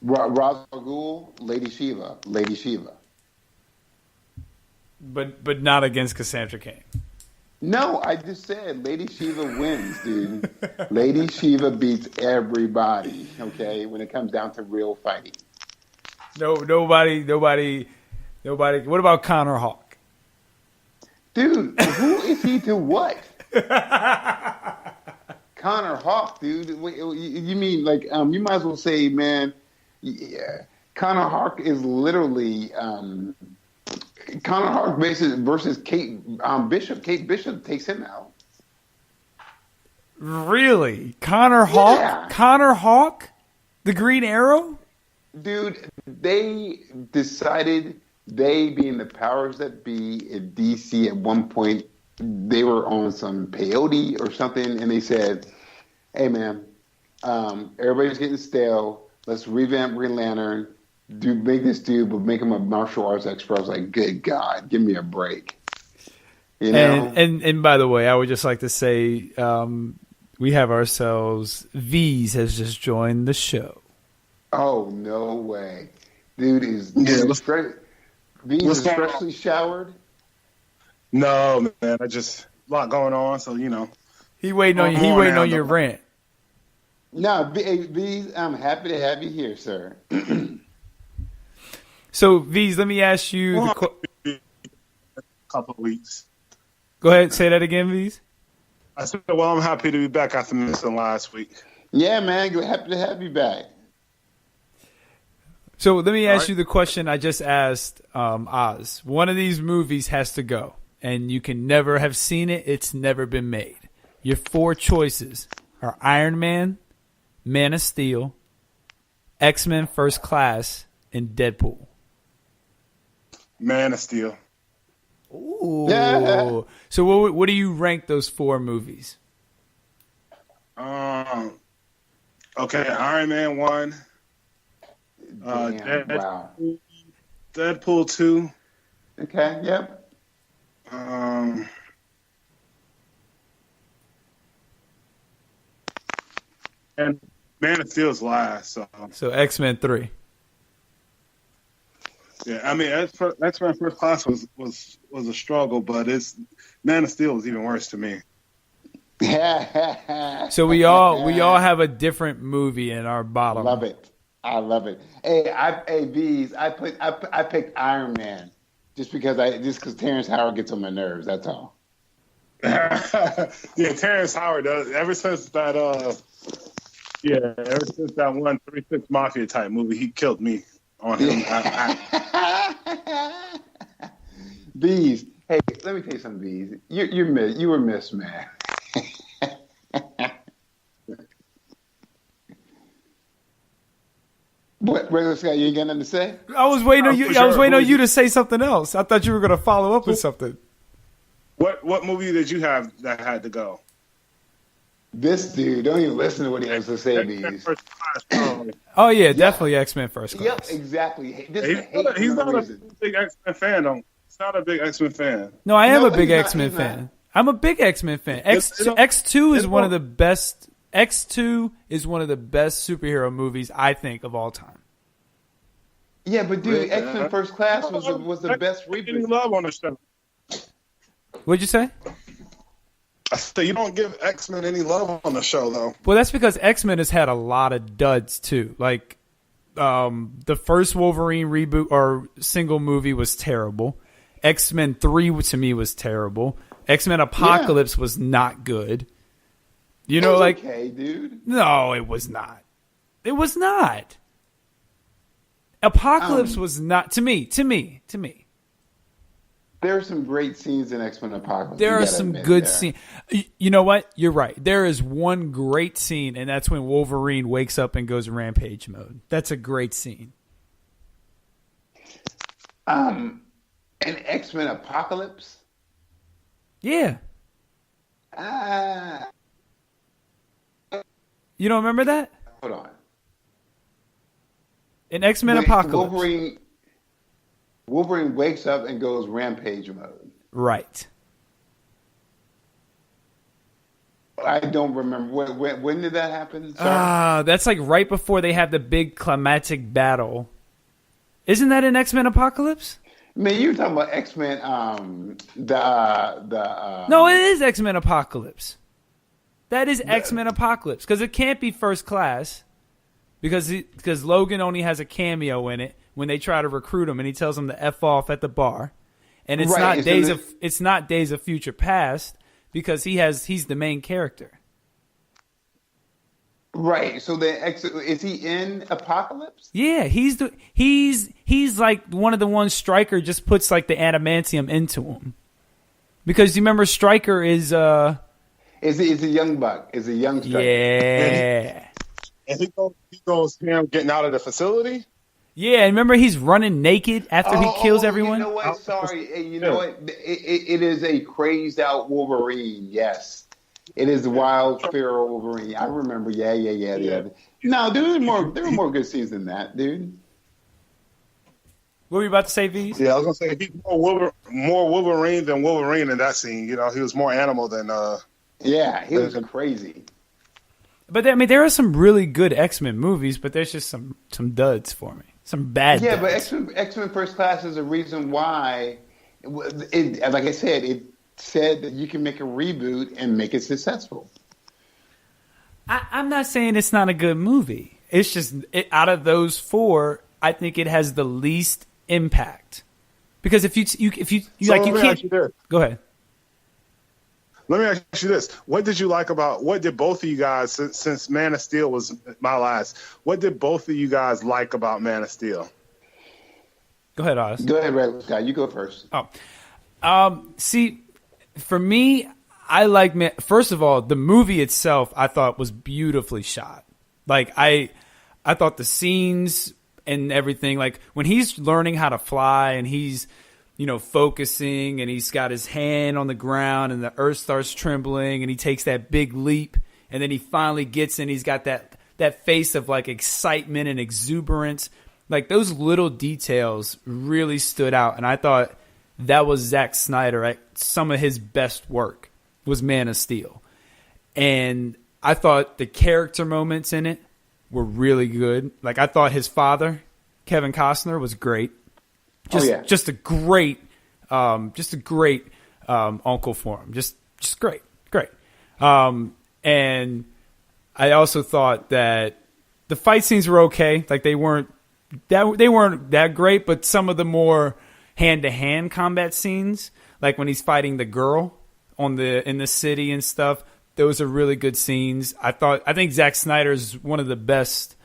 H: Ra's al Ghul, Lady Shiva.
G: But not against Cassandra Cain.
H: No, I just said Lady Shiva wins, dude. Lady Shiva beats everybody, okay, when it comes down to real fighting.
G: Nobody. What about Connor Hawke?
H: Dude, who is he to what? Connor Hawke, dude. You mean like you might as well say, man, Connor Hawke is literally Connor Hawke versus Kate Bishop. Kate Bishop takes him out.
G: Really? Connor Hawke?
H: Yeah.
G: Connor Hawke? The Green Arrow?
H: Dude, they decided, they being the powers that be in DC at one point, they were on some peyote or something, and they said, hey man, everybody's getting stale. Let's revamp Green Lantern. Make this dude, but make him a martial arts expert. I was like, good God, give me a break. You know?
G: And by the way, I would just like to say we have ourselves, V's has just joined the show.
H: Oh, no way. Dude is freshly showered?
I: No, man. I just a lot going on, so
G: He waiting on your rant.
H: No, V's, I'm happy to have you here, sir.
G: So, V's, let me ask you
I: a couple of weeks.
G: Go ahead, say that again, V's.
I: I said, well, I'm happy to be back after missing last week.
H: Yeah, man, happy to have you back.
G: So let me ask you the question I just asked Oz. One of these movies has to go, and you can never have seen it. It's never been made. Your four choices are Iron Man, Man of Steel, X-Men First Class, and Deadpool.
I: Man of Steel.
G: Ooh. Yeah. So what do you rank those four movies?
I: Okay, Iron Man 1.
H: Wow.
I: Deadpool 2.
H: Okay, yep.
I: And Man of Steel's last.
G: So X-Men 3.
I: Yeah, I mean, X-Men First Class was a struggle, but Man of Steel was even worse to me.
G: So we all have a different movie in our bottom.
H: Love it. I love it. Hey, V's, I picked Iron Man just because Terrence Howard gets on my nerves. That's all.
I: Yeah, Terrence Howard does. Ever since that 136 Mafia type movie, he killed me on him.
H: Bees. Hey, let me tell you something, Bees. You were missed, man. What, Regular Scott? You ain't got nothing to say?
G: I was waiting on you.
I: For
G: I was
I: sure.
G: waiting on you to say something else. I thought you were going to follow up with something.
I: What movie did you have that had to go?
H: This dude, don't even listen to what he has to say,
I: X-Men
H: Bees.
I: First Class.
G: Oh yeah, definitely X-Men First
H: Yep,
G: Class.
H: exactly. This is hate
I: He's
H: for no
I: not a
H: reason.
I: big X-Men fan. He's not a big X-Men fan.
G: No, I am
H: No,
G: a big
H: he's not,
G: X-Men
H: he's not.
G: fan. I'm a big X-Men fan.
I: It's-
G: X2 is
I: it's
G: one
I: not-
G: of the best. X2 is one of the best superhero movies I think of all time.
H: Yeah, but dude, X-Men First Class was the best
I: Any
H: reboot.
I: love on the show?
G: What'd you say?
I: I said you don't give X-Men any love on the show, though.
G: Well, that's because X-Men has had a lot of duds too. Like the first Wolverine reboot or single movie was terrible. X-Men 3 to me was terrible. X-Men Apocalypse was not good. You know,
H: It was
G: like
H: okay, dude.
G: no, it was not. It was not. Apocalypse was not to me.
H: There are some great scenes in X-Men Apocalypse.
G: There
H: You
G: are
H: gotta
G: some
H: admit
G: good
H: there.
G: scenes. You know what? You're right. There is one great scene, and that's when Wolverine wakes up and goes rampage mode. That's a great scene.
H: An X-Men Apocalypse.
G: Yeah.
H: Ah,
G: You don't remember that?
H: hold on.
G: In X-Men
H: Wait,
G: Apocalypse.
H: Wolverine wakes up and goes rampage mode.
G: Right.
H: I don't remember. When did that happen? Sorry.
G: That's like right before they have the big climactic battle. Isn't that in X-Men Apocalypse?
H: Man, you were talking about X-Men,
G: No, it is X-Men Apocalypse. That is X-Men Apocalypse because it can't be First Class because Logan only has a cameo in it when they try to recruit him and he tells them to F off at the bar, and it's
H: Right,
G: not
H: it's in
G: it's not Days of Future Past because he's the main character.
H: Right. So is he in Apocalypse?
G: Yeah, he's like one of the ones Stryker just puts like the adamantium into him because you remember Stryker is
H: Is a young buck? Is a young Stryker?
G: yeah.
I: And he goes him getting out of the facility.
G: Yeah, and remember he's running naked after he kills everyone?
H: You know what? Sorry. Hey, you know what? It is a crazed out Wolverine. Yes. It is the wild feral Wolverine. I remember. Yeah. No, there were more good scenes than that, dude.
G: What were you about to say, V's?
I: Yeah, I was gonna say he's more Wolverine than Wolverine in that scene. You know, he was more animal than.
H: Yeah, he was crazy.
G: But I mean, there are some really good X-Men movies, but there's just some duds for me. Some bad
H: Yeah,
G: duds.
H: but X-Men First Class is a reason why. Like I said, it said that you can make a reboot and make it successful.
G: I'm not saying it's not a good movie. It's just out of those four, I think it has the least impact. Because if you
I: Let me ask you this.
G: Go ahead.
I: Let me ask you this: what did both of you guys, since Man of Steel was my last, what did both of you guys like about Man of Steel?
G: Go ahead, Oz.
H: Go ahead, Red Sky. You go first.
G: See, for me, I like, first of all, the movie itself I thought was beautifully shot. Like, I thought the scenes and everything, like when he's learning how to fly and he's, focusing and he's got his hand on the ground and the earth starts trembling and he takes that big leap and then he finally gets in, he's got that face of like excitement and exuberance. Like those little details really stood out, and I thought that was Zack Snyder at some of his best work was Man of Steel. And I thought the character moments in it were really good. Like I thought his father, Kevin Costner, was great. Just a great uncle for him. Just great. And I also thought that the fight scenes were okay. Like they weren't that great, but some of the more hand-to-hand combat scenes, like when he's fighting the girl in the city and stuff, those are really good scenes. I think Zack Snyder is one of the best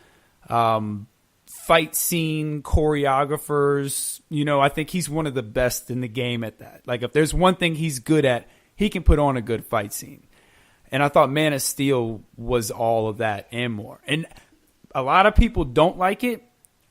G: fight scene choreographers. You know, I think he's one of the best in the game at that. Like, if there's one thing he's good at, he can put on a good fight scene. And I thought Man of Steel was all of that and more. And a lot of people don't like it.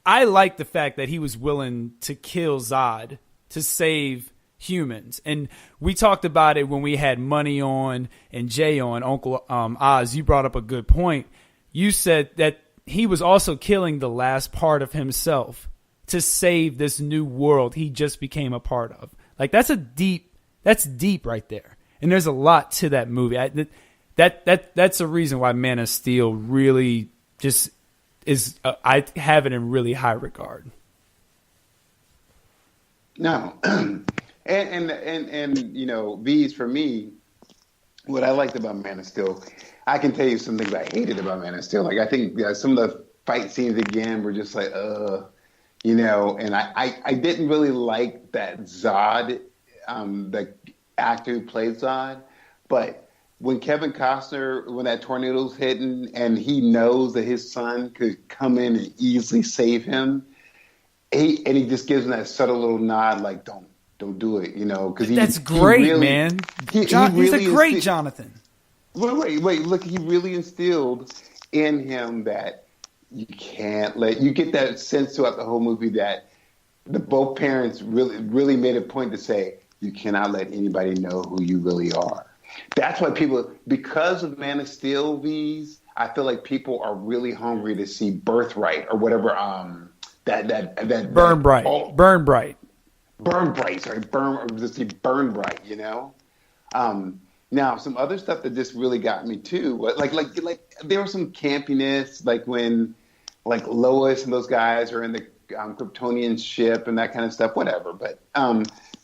G: I like the fact that he was willing to kill Zod to save humans. And we talked about it when we had Money on and Jay on. Uncle Oz, you brought up a good point. You said that he was also killing the last part of himself to save this new world he just became a part of. Like, that's deep right there. And there's a lot to that movie. That's a reason why Man of Steel really just is. I have it in really high regard.
H: No, and you know, V's for me. What I liked about Man of Steel, I can tell you some things I hated about Man of Steel. Like, I think some of the fight scenes again were just like, you know. And I didn't really like that Zod, the actor who played Zod, but when Kevin Costner, when that tornado's hitting and he knows that his son could come in and easily save him, he just gives him that subtle little nod, like, don't do it, you know, because
G: that's great, really, man. He's a great Jonathan.
H: Wait, look, he really instilled in him that you can't you get that sense throughout the whole movie that both parents really made a point to say, you cannot let anybody know who you really are. That's why people, because of Man of Steel, V's, I feel like people are really hungry to see Birthright or whatever.
G: Burn Bright. Burn Bright.
H: Burn Bright. You know. Now, some other stuff that just really got me too, like there was some campiness, like when Lois and those guys are in the Kryptonian ship and that kind of stuff. Whatever, but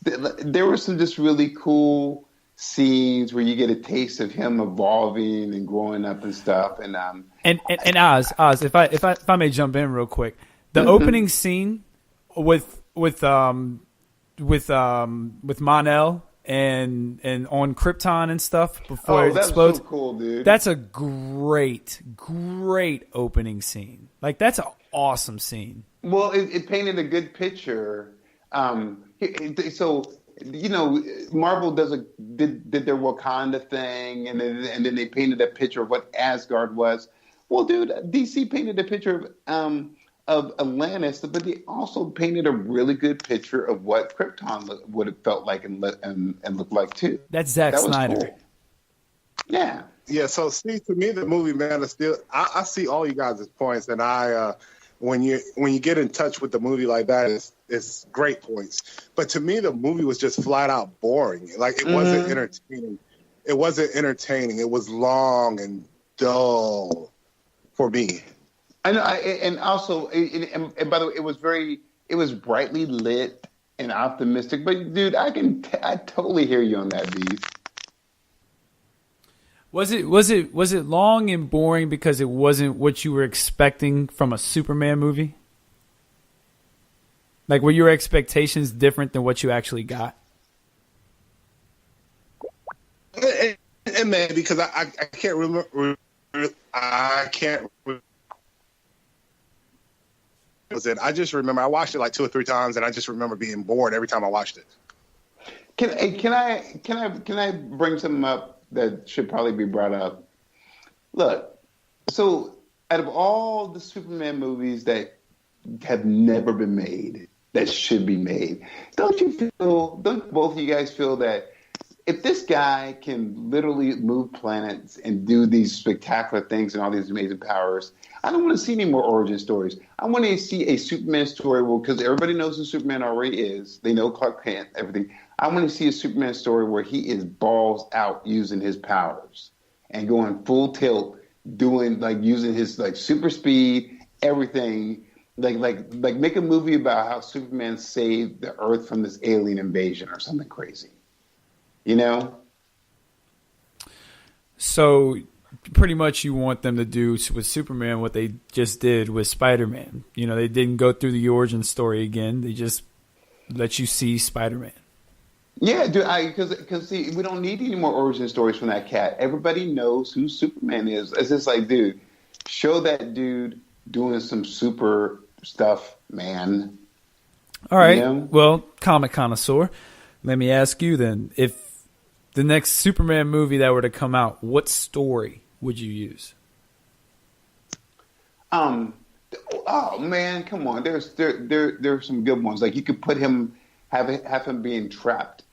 H: there were some just really cool scenes where you get a taste of him evolving and growing up and stuff. And
G: Oz, if I may jump in real quick, the opening scene with Mon-El and on Krypton and stuff before it explodes.
H: So cool, dude.
G: That's a great opening scene. Like, that's an awesome scene.
H: Well, it painted a good picture. So, you know, Marvel did their Wakanda thing, and then they painted a picture of what Asgard was. Well, dude, DC painted a picture of Atlantis, but they also painted a really good picture of what Krypton would have felt like and looked like too.
G: That's Zack Snyder.
H: Cool. Yeah.
I: Yeah. So, see, to me, the movie Man of Steel, I see all you guys' points, and when you get in touch with the movie like that, it's great points. But to me, the movie was just flat out boring. Like, it wasn't entertaining. It wasn't entertaining. It was long and dull for me.
H: I know, and also, and by the way, it was brightly lit and optimistic. But dude, I totally hear you on that, Beast.
G: Was it long and boring because it wasn't what you were expecting from a Superman movie? Like, were your expectations different than what you actually got?
I: And maybe because I can't remember. I can't. Was it? I just remember I watched it like 2 or 3 times, and I just remember being bored every time I watched it.
H: Can I bring something up that should probably be brought up? Look, so out of all the Superman movies that have never been made, that should be made, don't both of you guys feel that if this guy can literally move planets and do these spectacular things and all these amazing powers, I don't want to see any more origin stories. I want to see a Superman story because everybody knows who Superman already is. They know Clark Kent, everything. I want to see a Superman story where he is balls out using his powers and going full tilt, using his super speed, everything. Like make a movie about how Superman saved the Earth from this alien invasion or something crazy. You know?
G: So pretty much you want them to do with Superman what they just did with Spider-Man. You know, they didn't go through the origin story again. They just let you see Spider-Man.
H: Yeah, dude, because see, we don't need any more origin stories from that cat. Everybody knows who Superman is. It's just like, dude, show that dude doing some super stuff, man.
G: All right.
H: You know?
G: Well, comic connoisseur, let me ask you then: if the next Superman movie that were to come out, what story would you use?
H: Oh man, come on. There's some good ones. Like you could put him, have him being trapped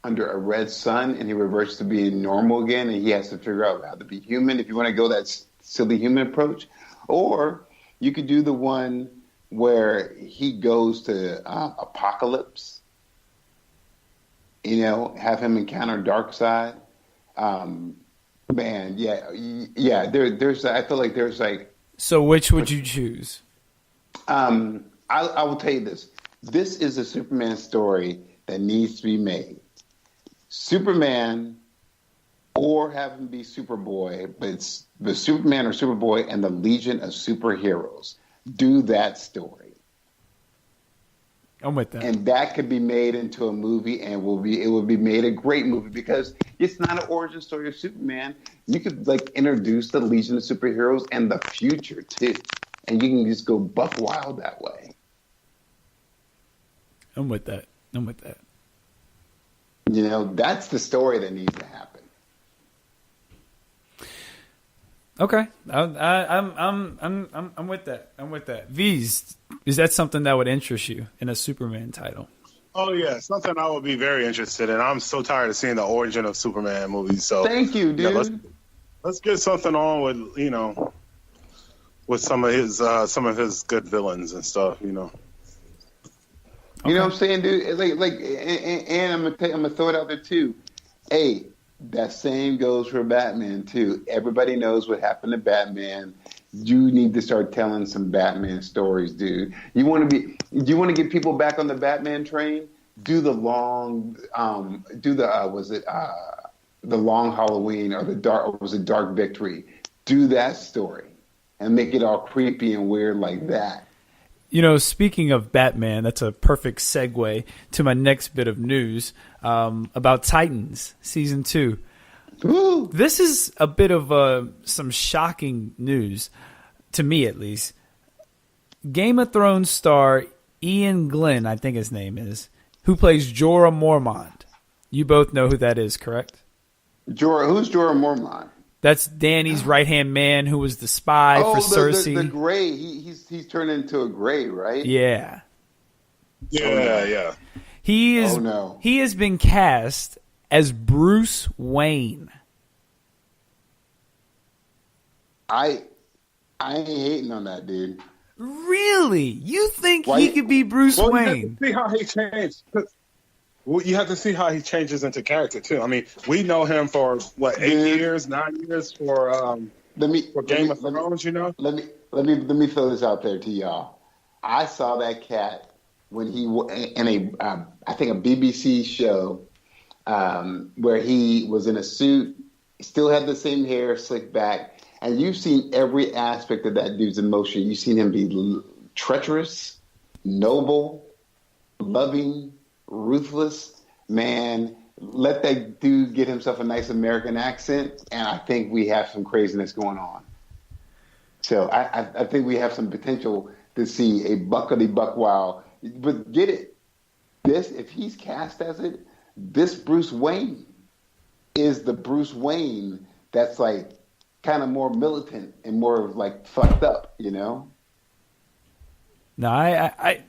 H: under a red sun, and he reverts to being normal again, and he has to figure out how to be human. If you want to go that silly human approach, or you could do the one where he goes to Apocalypse. You know, have him encounter Darkseid. Man, yeah. There's. I feel like there's like.
G: So which would you choose?
H: I will tell you this. This is a Superman story that needs to be made. Superman, or have him be Superboy, but it's the Superman or Superboy and the Legion of Superheroes. Do that story.
G: I'm with that.
H: And that could be made into a movie, and it will be made a great movie because it's not an origin story of Superman. You could like introduce the Legion of Superheroes and the future too, and you can just go buck wild that way.
G: I'm with that.
H: You know, that's the story that needs to happen.
G: Okay, I'm with that. V's, is that something that would interest you in a Superman title?
I: Oh yeah, something I would be very interested in. I'm so tired of seeing the origin of Superman movies. So
H: thank you, dude.
I: Yeah, let's get something on with with some of his good villains and stuff. You know.
H: Okay. You know what I'm saying, dude? And I'm gonna throw it out there too. Hey, that same goes for Batman too. Everybody knows what happened to Batman. You need to start telling some Batman stories, dude. You want to get people back on the Batman train? Do the long, the Long Halloween or Dark Victory? Do that story and make it all creepy and weird like that.
G: You know, speaking of Batman, that's a perfect segue to my next bit of news about Titans Season 2.
H: Ooh.
G: This is a bit of some shocking news, to me at least. Game of Thrones star Ian Glenn, I think his name is, who plays Jorah Mormont. You both know who that is, correct?
H: Who's Jorah Mormont?
G: That's Dany's right-hand man who was the spy for Cersei.
H: The gray. He's turned into a gray, right?
G: Yeah.
I: Yeah.
G: He is.
H: Oh, no.
G: He has been cast as Bruce Wayne.
H: I ain't hating on that, dude.
G: Really? You think he could be Bruce Wayne?
I: You have to see how he changed. You have to see how he changes into character too. I mean, we know him for 9 years for Game of Thrones. You know.
H: Let me throw this out there to y'all. I saw that cat when he in I think a BBC show where he was in a suit, still had the same hair, slicked back. And you've seen every aspect of that dude's emotion. You've seen him be treacherous, noble, loving, ruthless. Man, let that dude get himself a nice American accent, and I think we have some craziness going on. So I think we have some potential to see a buckety buck wow. But get it. If he's cast as it, this Bruce Wayne is the Bruce Wayne that's like kind of more militant and more like fucked up, you know?
G: No, I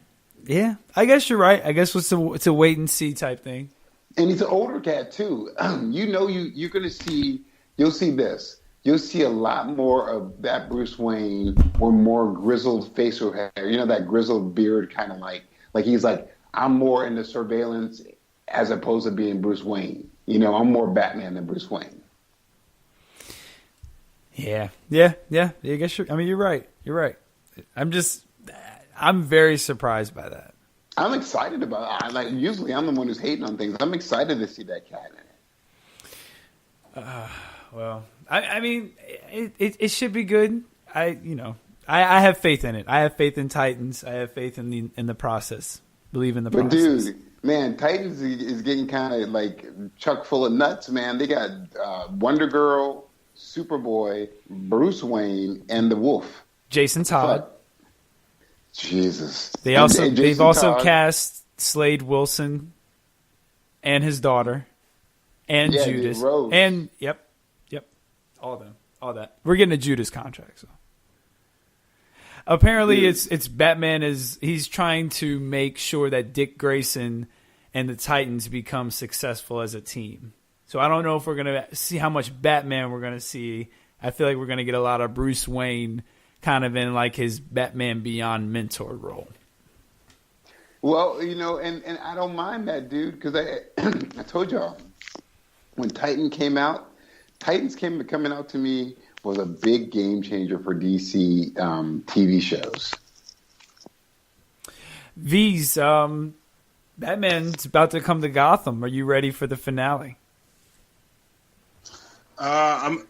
G: guess you're right. I guess it's a wait and see type thing.
H: And he's an older cat too. You're gonna see. You'll see this. You'll see a lot more of that Bruce Wayne or more grizzled facial hair. You know, that grizzled beard, kind of like he's like, I'm more into surveillance as opposed to being Bruce Wayne. You know, I'm more Batman than Bruce Wayne.
G: Yeah. I guess you're right. You're right. I'm very surprised by that.
H: I'm excited about it. Like, usually I'm the one who's hating on things. I'm excited to see that cat in it.
G: Well, I mean, it should be good. I have faith in it. I have faith in Titans. I have faith in the process. Believe in the process.
H: But dude, man, Titans is getting kind of like chock full of nuts, man. They got Wonder Girl, Superboy, Bruce Wayne, and the Wolf.
G: Jason Todd.
H: Jesus.
G: They've also
H: Todd.
G: cast Slade Wilson and his daughter and
H: Yeah,
G: Judas
H: dude, Rose.
G: and yep, all of them, all that. We're getting a Judas contract. So apparently,
H: Dude.
G: it's Batman he's trying to make sure that Dick Grayson and the Titans become successful as a team. So I don't know if we're gonna see how much Batman we're gonna see. I feel like we're gonna get a lot of Bruce Wayne, kind of in like his Batman Beyond mentor role.
H: Well, and I don't mind that, dude, because I told y'all when Titans coming out to me was a big game changer for DC TV shows.
G: V's Batman's about to come to Gotham. Are you ready for the finale?
I: I'm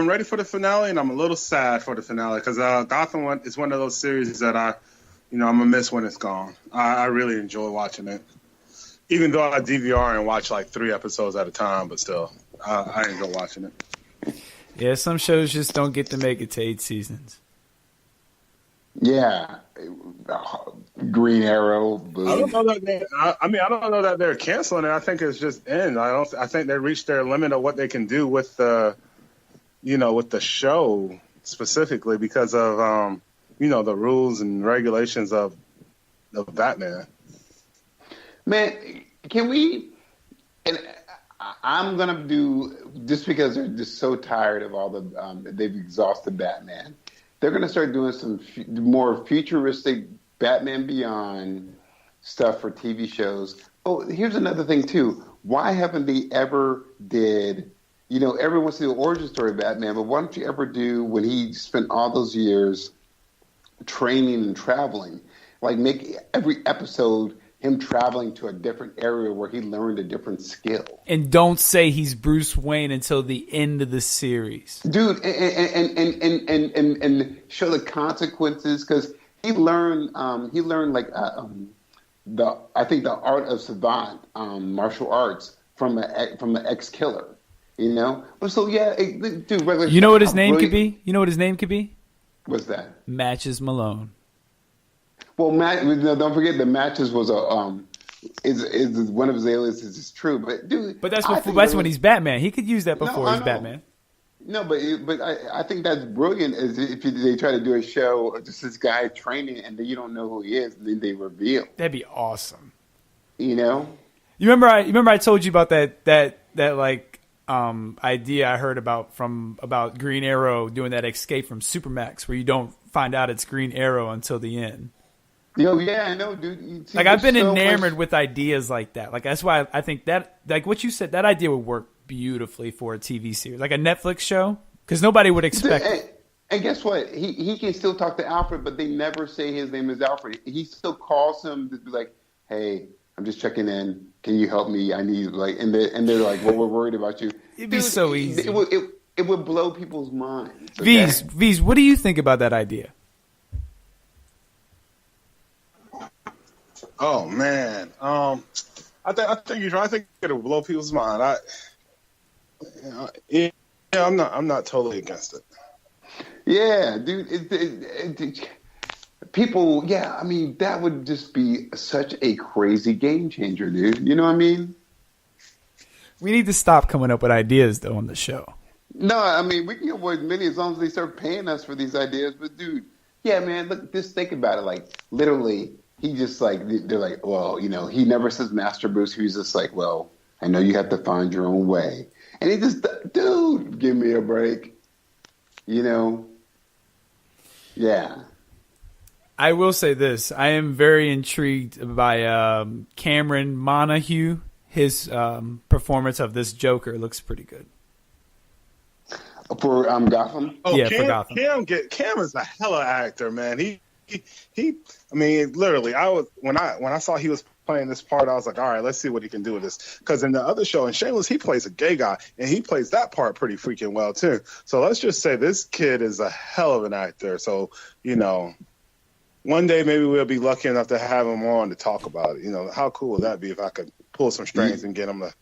I: ready for the finale, and I'm a little sad for the finale because Gotham is one of those series that I'm gonna miss when it's gone. I really enjoy watching it, even though I DVR and watch like 3 episodes at a time. But still, I enjoy watching it.
G: Yeah, some shows just don't get to make it to 8 seasons.
H: Yeah, Green Arrow. Boom.
I: I don't know that I don't know that they're canceling it. I think it's just in. I think they reached their limit of what they can do with the show specifically because of the rules and regulations of Batman.
H: Man, can we? And I'm gonna do just because they're just so tired of all the they've exhausted Batman. They're gonna start doing some more futuristic Batman Beyond stuff for TV shows. Oh, here's another thing too. Why haven't they ever did? Everyone wants to do the origin story of Batman, but why don't you ever do when he spent all those years training and traveling? Like make every episode him traveling to a different area where he learned a different skill.
G: And don't say he's Bruce Wayne until the end of the series,
H: dude. And show the consequences because he learned like the art of savant martial arts from an ex-killer. But so yeah, dude.
G: You know what his name could be? You know what his name could be?
H: What's that?
G: Matches Malone.
H: Well, don't forget the Matches was is one of his aliases is true, but dude.
G: But that's when he's Batman. He could use that before he's Batman.
H: No, but I think that's brilliant. Is if they try to do a show of just this guy training and then you don't know who he is, and then they reveal.
G: That'd be awesome.
H: You
G: remember I told you about that like idea I heard about Green Arrow doing that escape from Supermax where you don't find out it's Green Arrow until the end.
H: Yo, yeah, I know, dude.
G: Like I've been enamored with ideas like that. Like that's why I think that, like what you said, that idea would work beautifully for a TV series, like a Netflix show, because nobody would expect it.
H: And guess what? He can still talk to Alfred, but they never say his name is Alfred. He still calls him to be like, "Hey, I'm just checking in. Can you help me? I need like." And they're like, "Well, we're worried about you."
G: It'd be so easy.
H: It would blow people's minds.
G: Okay? V's, what do you think about that idea?
I: Oh man, I think you're right. I think it'll blow people's mind. I'm not totally against it.
H: Yeah, dude. People, yeah. I mean, that would just be such a crazy game changer, dude. You know what I mean?
G: We need to stop coming up with ideas though on the show.
H: No, I mean we can get as many as long as they start paying us for these ideas. But dude, yeah, man. Look, just think about it. Like literally. He just like, they're like, well, he never says Master Bruce. He's just like, well, I know you have to find your own way. And he just, dude, give me a break. Yeah.
G: I will say this. I am very intrigued by Cameron Monaghan. His performance of this Joker looks pretty good.
H: For Gotham?
I: Oh,
G: yeah, for Gotham.
I: Cam is a hella actor, man. He I mean, literally, when I saw he was playing this part, I was like, all right, let's see what he can do with this. Because in the other show, in Shameless, he plays a gay guy, and he plays that part pretty freaking well too. So let's just say this kid is a hell of an actor. So one day maybe we'll be lucky enough to have him on to talk about it. How cool would that be if I could pull some strings and get him to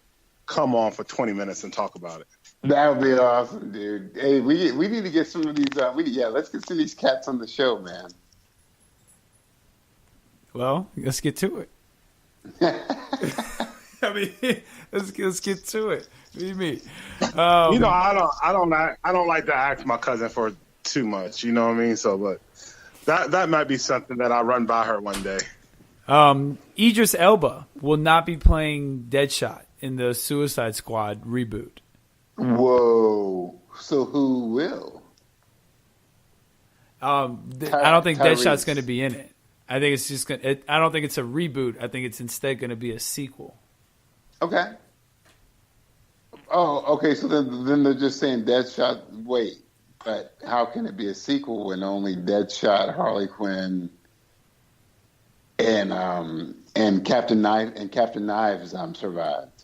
I: come on for 20 minutes and talk about it?
H: That would be awesome, dude. Hey, we need to get some of these. Let's get some of these cats on the show, man.
G: Well, let's get to it. I mean, let's get to it. What do you mean?
I: I don't like to ask my cousin for too much. You know what I mean? So, but that might be something that I run by her one day.
G: Idris Elba will not be playing Deadshot in the Suicide Squad reboot.
H: Whoa! So who will?
G: I don't think Deadshot's going to be in it. I think it's just going. I don't think it's a reboot. I think it's instead going to be a sequel.
H: Okay. Oh, okay. So then they're just saying Deadshot. Wait, but how can it be a sequel when only Deadshot, Harley Quinn, and Captain Knives survived?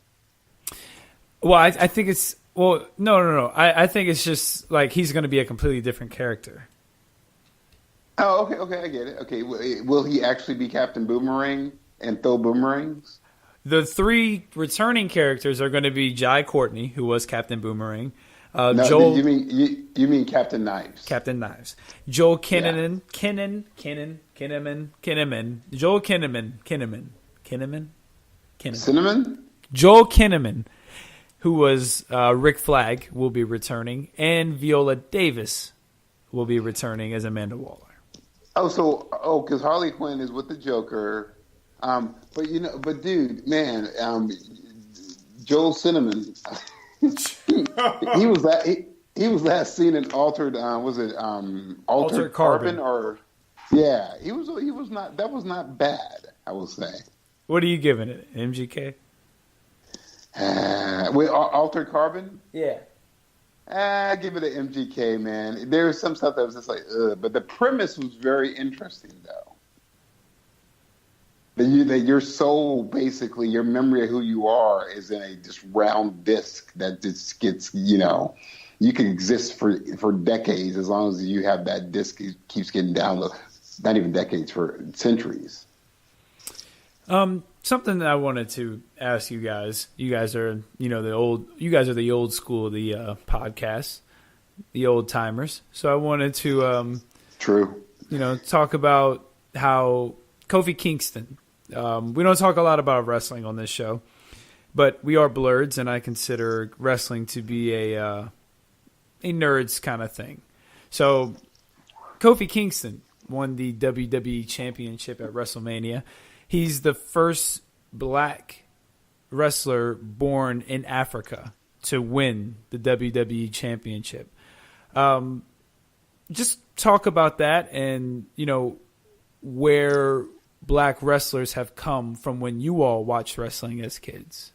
G: Well, I think it's no. I think it's just like he's going to be a completely different character.
H: Oh, okay, I get it. Okay, will he actually be Captain Boomerang and throw boomerangs?
G: The 3 returning characters are going to be Jai Courtney, who was Captain Boomerang.
H: No,
G: Joel,
H: you mean Captain Knives?
G: Captain Knives. Joel Kinnaman. Joel Kinnaman.
H: Cinnamon?
G: Joel Kinnaman, who was Rick Flag, will be returning, and Viola Davis will be returning as Amanda Waller.
H: Because Harley Quinn is with the Joker. But dude, man, Joel Cinnamon, he was last seen in Altered. Was it Altered Carbon? Or yeah, he was not. That was not bad, I will say.
G: What are you giving it? MGK?
H: Wait, Altered Carbon?
G: Yeah.
H: I give it an MGK, man. There was some stuff that was just like, ugh. But the premise was very interesting, though. That your soul, basically, your memory of who you are is in a just round disc that just gets, you can exist for decades as long as you have that disc. It keeps getting downloaded. Not even decades, for centuries.
G: Something that I wanted to ask you guys. You guys are, the old school of the podcast, the old timers. So I wanted to,
H: true,
G: talk about how Kofi Kingston. We don't talk a lot about wrestling on this show, but we are blurreds, and I consider wrestling to be a nerds kind of thing. So Kofi Kingston won the WWE Championship at WrestleMania. He's the first black wrestler born in Africa to win the WWE Championship. Just talk about that and, where black wrestlers have come from when you all watched wrestling as kids.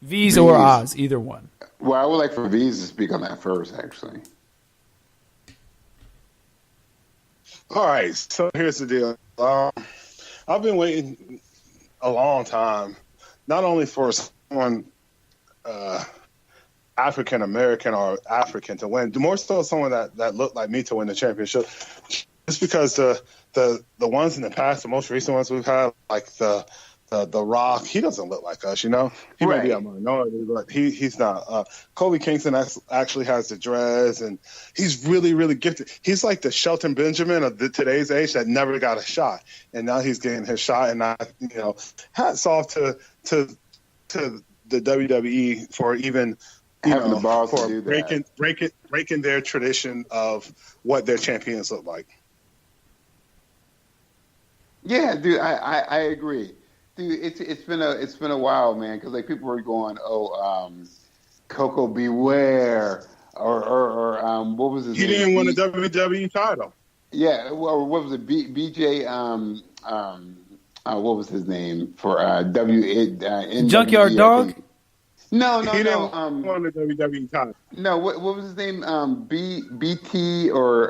G: V's or Oz, either one.
H: Well, I would like for V's to speak on that first, actually.
I: All right, so here's the deal. I've been waiting a long time, not only for someone African American or African to win, more so someone that looked like me to win the championship. Just because the ones in the past, the most recent ones we've had, like the Rock, he doesn't look like us, He
H: right.
I: may be a minority, but he's not. Kofi Kingston actually has the dreads, and he's really, really gifted. He's like the Shelton Benjamin of today's age that never got a shot, and now he's getting his shot. And hats off to the WWE for even
H: having the balls to do
I: that, breaking their tradition of what their champions look like.
H: Yeah, dude, I agree. Dude, it's been a while, man, because like people were going, Coco Beware, or what was his name?
I: He didn't win the WWE title.
H: Yeah, well, what was it? BJ, what was his name for
G: Junkyard Dog?
H: No.
I: He didn't win the WWE title.
H: No, what was his name? BT or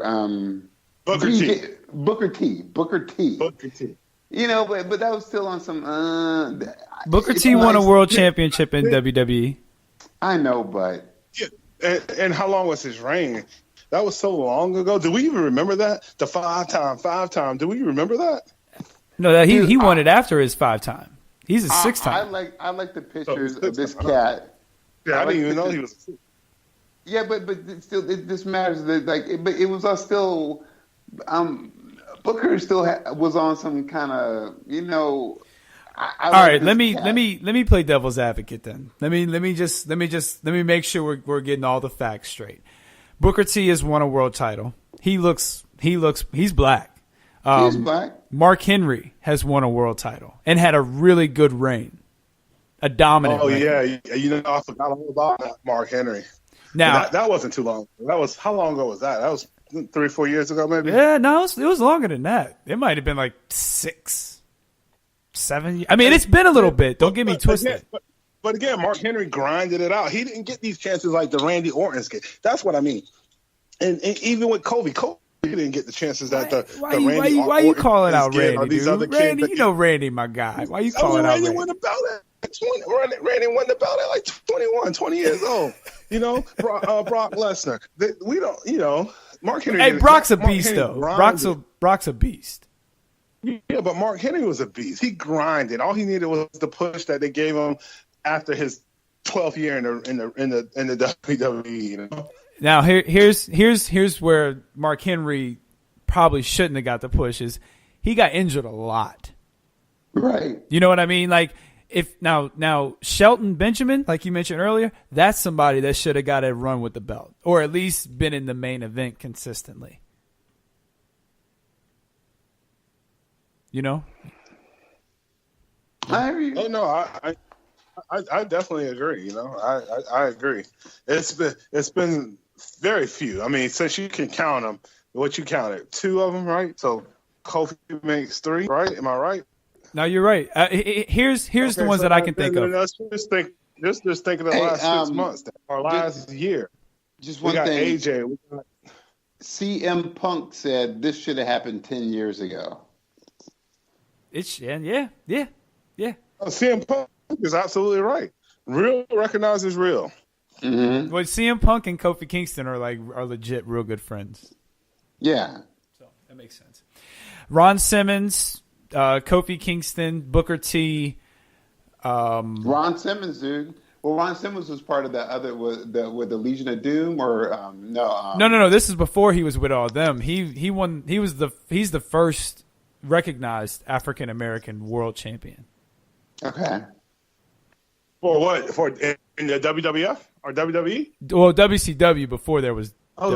I: Booker T.
H: Booker T. But that was still on some.
G: Booker T won a world championship in WWE.
H: I know, but
I: yeah, and how long was his reign? That was so long ago. Do we even remember that? The five time. Do we remember that?
G: No, he won it after his 5-time. He's a 6-time.
H: I like the pictures of this cat.
I: Yeah, I didn't even know he was.
H: Yeah, but still, this matters. But it was still. Booker still was on some kind of, you know.
G: All right, let me play devil's advocate then. Let me make sure we're getting all the facts straight. Booker T has won a world title. He's black.
H: He's black.
G: Mark Henry has won a world title and had a really good reign, a dominant. reign.
I: Yeah, you know, I forgot all about that, Mark Henry.
G: Now
I: that wasn't too long. That was how long ago was that? That was 3 or 4 years ago, maybe.
G: Yeah, no, it was longer than that. It might have been like 6, 7. I mean, it's been a little bit. Don't get me twisted.
I: But again, Mark Henry grinded it out. He didn't get these chances like the Randy Ortons get. That's what I mean. And even with Kobe didn't get the chances that
G: why you calling out Randy,
I: these
G: dude?
I: other
G: Randy,
I: kids
G: you know Randy, my guy. Why you calling out Randy?
I: Randy won the belt at 20. Randy won the belt at like 21, 20 years old. You know, Brock Lesnar. We don't, you know, Mark Henry.
G: Hey, Brock's a beast, though. Brock's a beast.
I: Yeah, but Mark Henry was a beast. He grinded. All he needed was the push that they gave him after his 12th year in the WWE. You know?
G: Now here's where Mark Henry probably shouldn't have got the push. Is he got injured a lot?
H: Right.
G: You know what I mean? Like if now Shelton Benjamin, like you mentioned earlier, that's somebody that should have got a run with the belt, or at least been in the main event consistently. You know?
H: I agree.
I: Oh no, I definitely agree. You know, I agree. It's been very few. I mean, since you can count them, what you counted, 2 of them, right? So Kofi makes 3, right? Am I right?
G: No, you're right. Here's the ones that I can think of.
I: Let's just think of the last 6 months, or last year.
H: Just one
I: we got
H: thing.
I: AJ.
H: CM Punk said this should have happened 10 years ago.
G: Yeah.
I: CM Punk is absolutely right. Real recognizes real.
H: Mm-hmm.
G: Well, CM Punk and Kofi Kingston are legit real good friends.
H: Yeah.
G: So that makes sense. Ron Simmons, Kofi Kingston, Booker T.
H: Ron Simmons, dude. Well, Ron Simmons was part of that other with the Legion of Doom, or no?
G: No. This is before he was with all them. He won. He's the first recognized African American world champion.
H: Okay.
I: For what? For in the WWF or WWE?
G: Well, WCW before there was.
I: Yeah,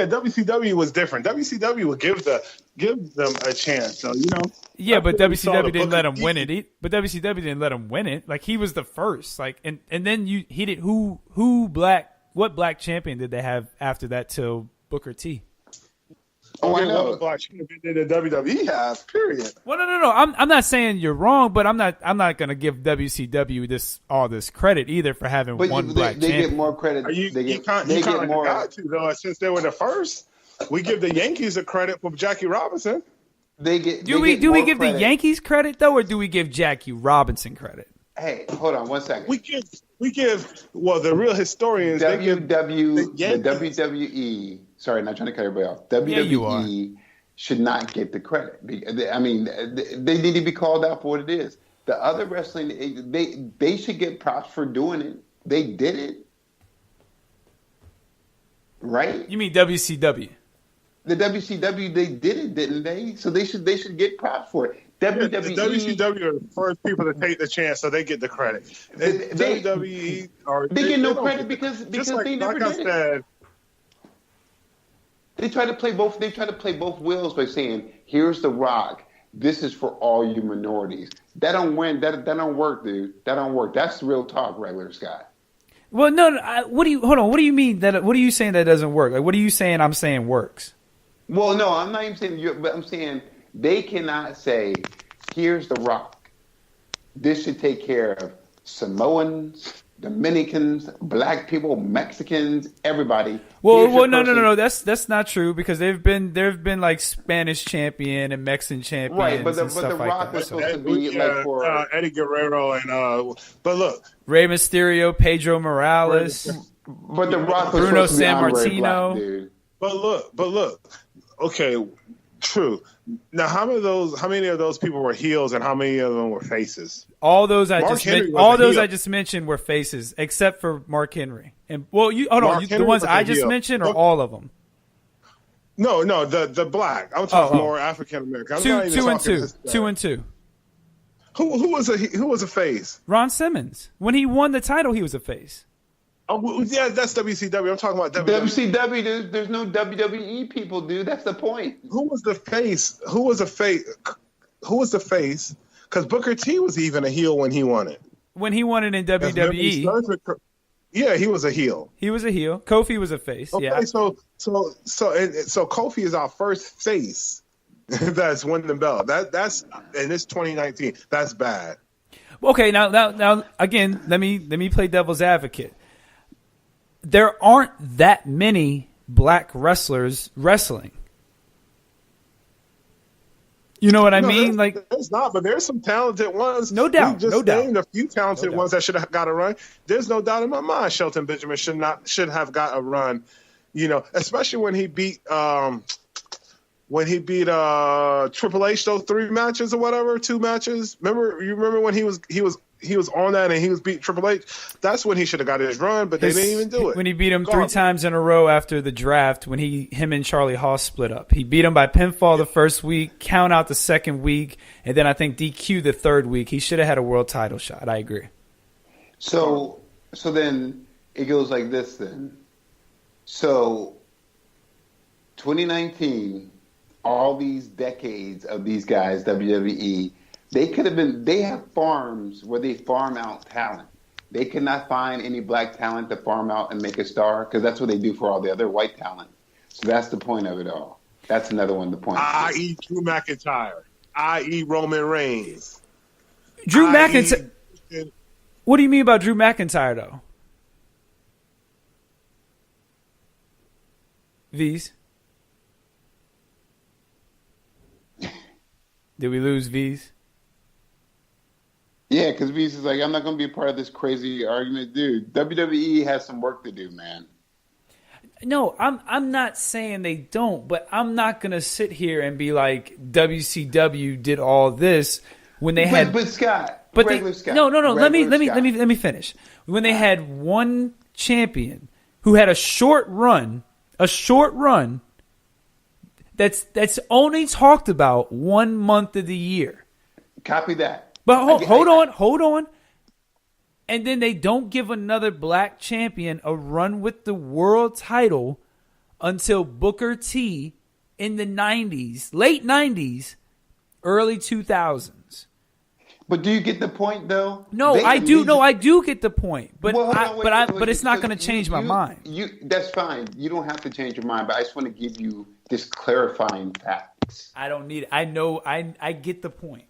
I: WCW was different. WCW would give them a chance. So you know.
G: Yeah, but WCW didn't let him win it. But WCW didn't let him win it. Like he was the first. Like and then he did what black champion did they have after that till Booker T?
H: Oh, I know.
I: What black champion did the WWE have? Period.
G: Well, no. I'm not saying you're wrong, but I'm not going to give WCW all this credit either for having one black champion.
H: They get more credit.
I: You get more. Got to, though, since they were the first. We give the Yankees the credit for Jackie Robinson.
G: Do we give the Yankees credit though, or do we give Jackie Robinson credit?
H: Hey, hold on 1 second.
I: We give the real historians.
H: The WWE. Sorry, not trying to cut everybody off. WWE should not get the credit. I mean, they need to be called out for what it is. The other wrestling, they should get props for doing it. They did it, right?
G: You mean WCW?
H: The WCW, they did it, didn't they? So they should get props for it. WWE,
I: the WCW are the first people to take the chance, so they get the credit. WWE
H: get no credit because they never did it. They try to play both. They try to play both wheels by saying, "Here's The Rock. This is for all you minorities." That don't win. That don't work, dude. That don't work. That's real talk, regular Scott.
G: Well, no. Hold on. What do you mean that? What are you saying that doesn't work? Like, what are you saying? I'm saying works.
H: Well, no, I'm not even saying you. But I'm saying they cannot say, "Here's The Rock. This should take care of Samoans, Dominicans, black people, Mexicans, everybody."
G: Well, no. That's not true because there have been like Spanish champion and Mexican champions,
H: right? But
G: and stuff
H: the Rock was supposed to be like for
I: Eddie Guerrero and but look,
G: Rey Mysterio, Pedro Morales,
H: but the Rock was
G: Bruno
H: supposed to be
G: Sammartino.
H: Black, dude.
I: But look. Okay, true. Now, how many of those people were heels and how many of them were faces?
G: All those I just mentioned were faces, except for Mark Henry. And the ones I just mentioned, or all of them?
I: No, the black. I'm talking more African American.
G: Two and two.
I: Who was a face?
G: Ron Simmons. When he won the title, he was a face.
I: Oh yeah, that's WCW. I'm talking about
H: WCW. There's no WWE people, dude. That's the point.
I: Who was the face? Who was the face? Because Booker T was even a heel when he won it.
G: When he won it in WWE.
I: Yeah, he was a heel.
G: He was a heel. Kofi was a face.
I: Okay,
G: yeah.
I: So Kofi is our first face that's winning the belt. That's and it's 2019. That's bad.
G: Okay, now again, let me play devil's advocate. There aren't that many black wrestlers wrestling. You know what I mean? Like,
I: there's not, but there's some talented ones.
G: No doubt.
I: We just named a few talented ones that should have got a run. There's no doubt in my mind Shelton Benjamin should have got a run. You know, especially when he beat Triple H those 3 matches or whatever, 2 matches. Remember when he was on that and he was beating Triple H? That's when he should have got his run, but they didn't even do it.
G: When he beat him 3 times in a row after the draft, when him and Charlie Haas split up. He beat him by pinfall the first week, count out the second week, and then I think DQ the third week. He should have had a world title shot. I agree.
H: So then it goes like this then. So 2019, all these decades of these guys, WWE, they have farms where they farm out talent. They could not find any black talent to farm out and make a star because that's what they do for all the other white talent. So that's the point of it all. That's another one of the points.
I: I.e. Drew McIntyre. I.e. Roman Reigns.
G: Drew McIntyre. What do you mean about Drew McIntyre, though? V's? Did we lose V's?
H: Yeah, because V's is like, I'm not going to be a part of this crazy argument. Dude, WWE has some work to do, man.
G: No, I'm not saying they don't, but I'm not going to sit here and be like, WCW did all this when they had...
H: But Scott...
G: But
H: Scott,
G: no. Let me finish. When they had one champion who had a short run that's only talked about 1 month of the year.
H: Copy that.
G: But hold on. And then they don't give another black champion a run with the world title until Booker T in the 90s, late 90s, early 2000s.
H: But do you get the point, though?
G: No, I do. No, I do get the point. But but it's not going to change my mind.
H: That's fine. You don't have to change your mind. But I just want to give you just clarifying facts.
G: I don't need it. I know. I get the point.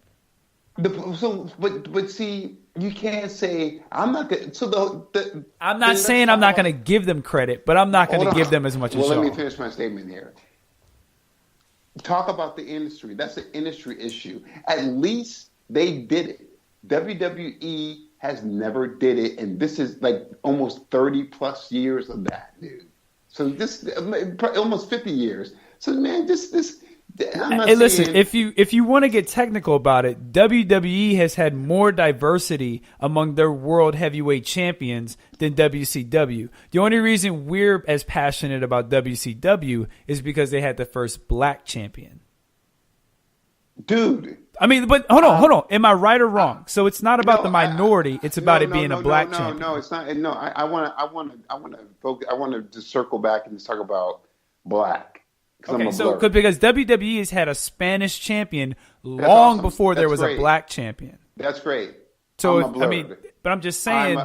H: But see, you can't say I'm not going. So
G: I'm not saying I'm not going to give them credit, but I'm not going to give them as much as y'all.
H: Well, let me finish my statement here. Talk about the industry. That's an industry issue. At least they did it. WWE has never did it, and this is like almost 30 plus years of that, dude. So this almost 50 years. So man, this.
G: Hey, listen, if you want to get technical about it, WWE has had more diversity among their world heavyweight champions than WCW. The only reason we're as passionate about WCW is because they had the first black champion.
H: Dude.
G: I mean, but hold on. Am I right or wrong? So it's not about the minority; it's about it being a black champion.
H: No, it's not. No, I want to focus. I want to just circle back and just talk about black.
G: Okay, so because WWE has had a Spanish champion long before there was a black champion.
H: That's great.
G: So I mean, but I'm just saying,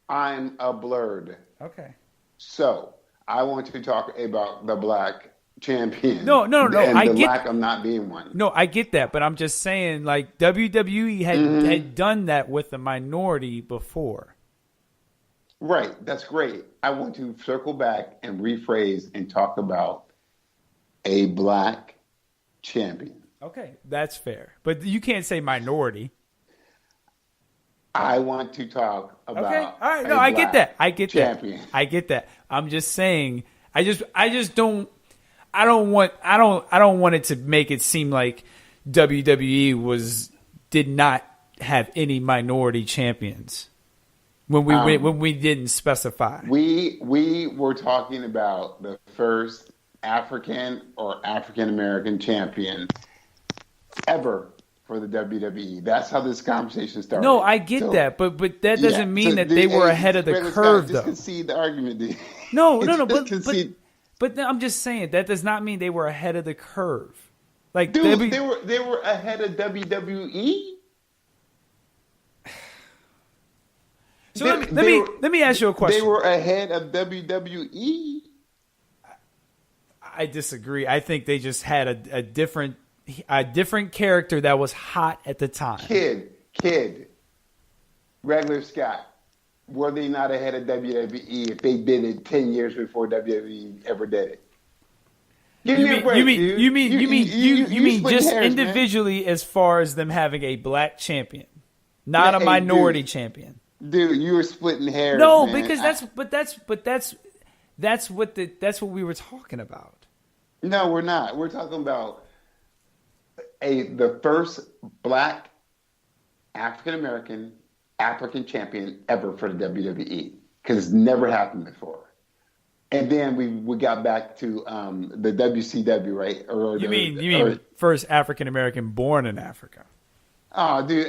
H: I'm a blurred.
G: Okay.
H: So I want to talk about the black champion.
G: No. I get
H: lack of not being one.
G: No, I get that, but I'm just saying, like WWE had done that with the minority before.
H: Right, that's great. I want to circle back and rephrase and talk about a black champion.
G: Okay, that's fair, but you can't say minority.
H: I want to talk about.
G: Okay, all right, no, I get that. I get
H: champion.
G: That. I get that. I'm just saying. I just don't. I don't want it to make it seem like WWE did not have any minority champions when we didn't specify.
H: We were talking about the first African or African American champion ever for the WWE. That's how this conversation started.
G: No, I get that, but that doesn't mean that they were ahead of the curve, though.
H: Just concede the argument, dude.
G: No, but I'm just saying that does not mean they were ahead of the curve. Like,
H: dude, they were ahead of WWE.
G: So let me ask you a question.
H: They were ahead of WWE.
G: I disagree. I think they just had a different character that was hot at the time.
H: Kid, Regular Scott. Were they not ahead of WWE if they did it 10 years before WWE ever did it? Give me a break, dude.
G: You mean just
H: hairs,
G: individually, man. As far as them having a black champion, not a minority champion.
H: Dude, you were splitting hairs.
G: No,
H: man.
G: because that's what we were talking about.
H: No, we're not. We're talking about the first black African American champion ever for the WWE, because it's never happened before. And then we got back to the WCW, right?
G: You mean first African American born in Africa?
H: Oh, dude,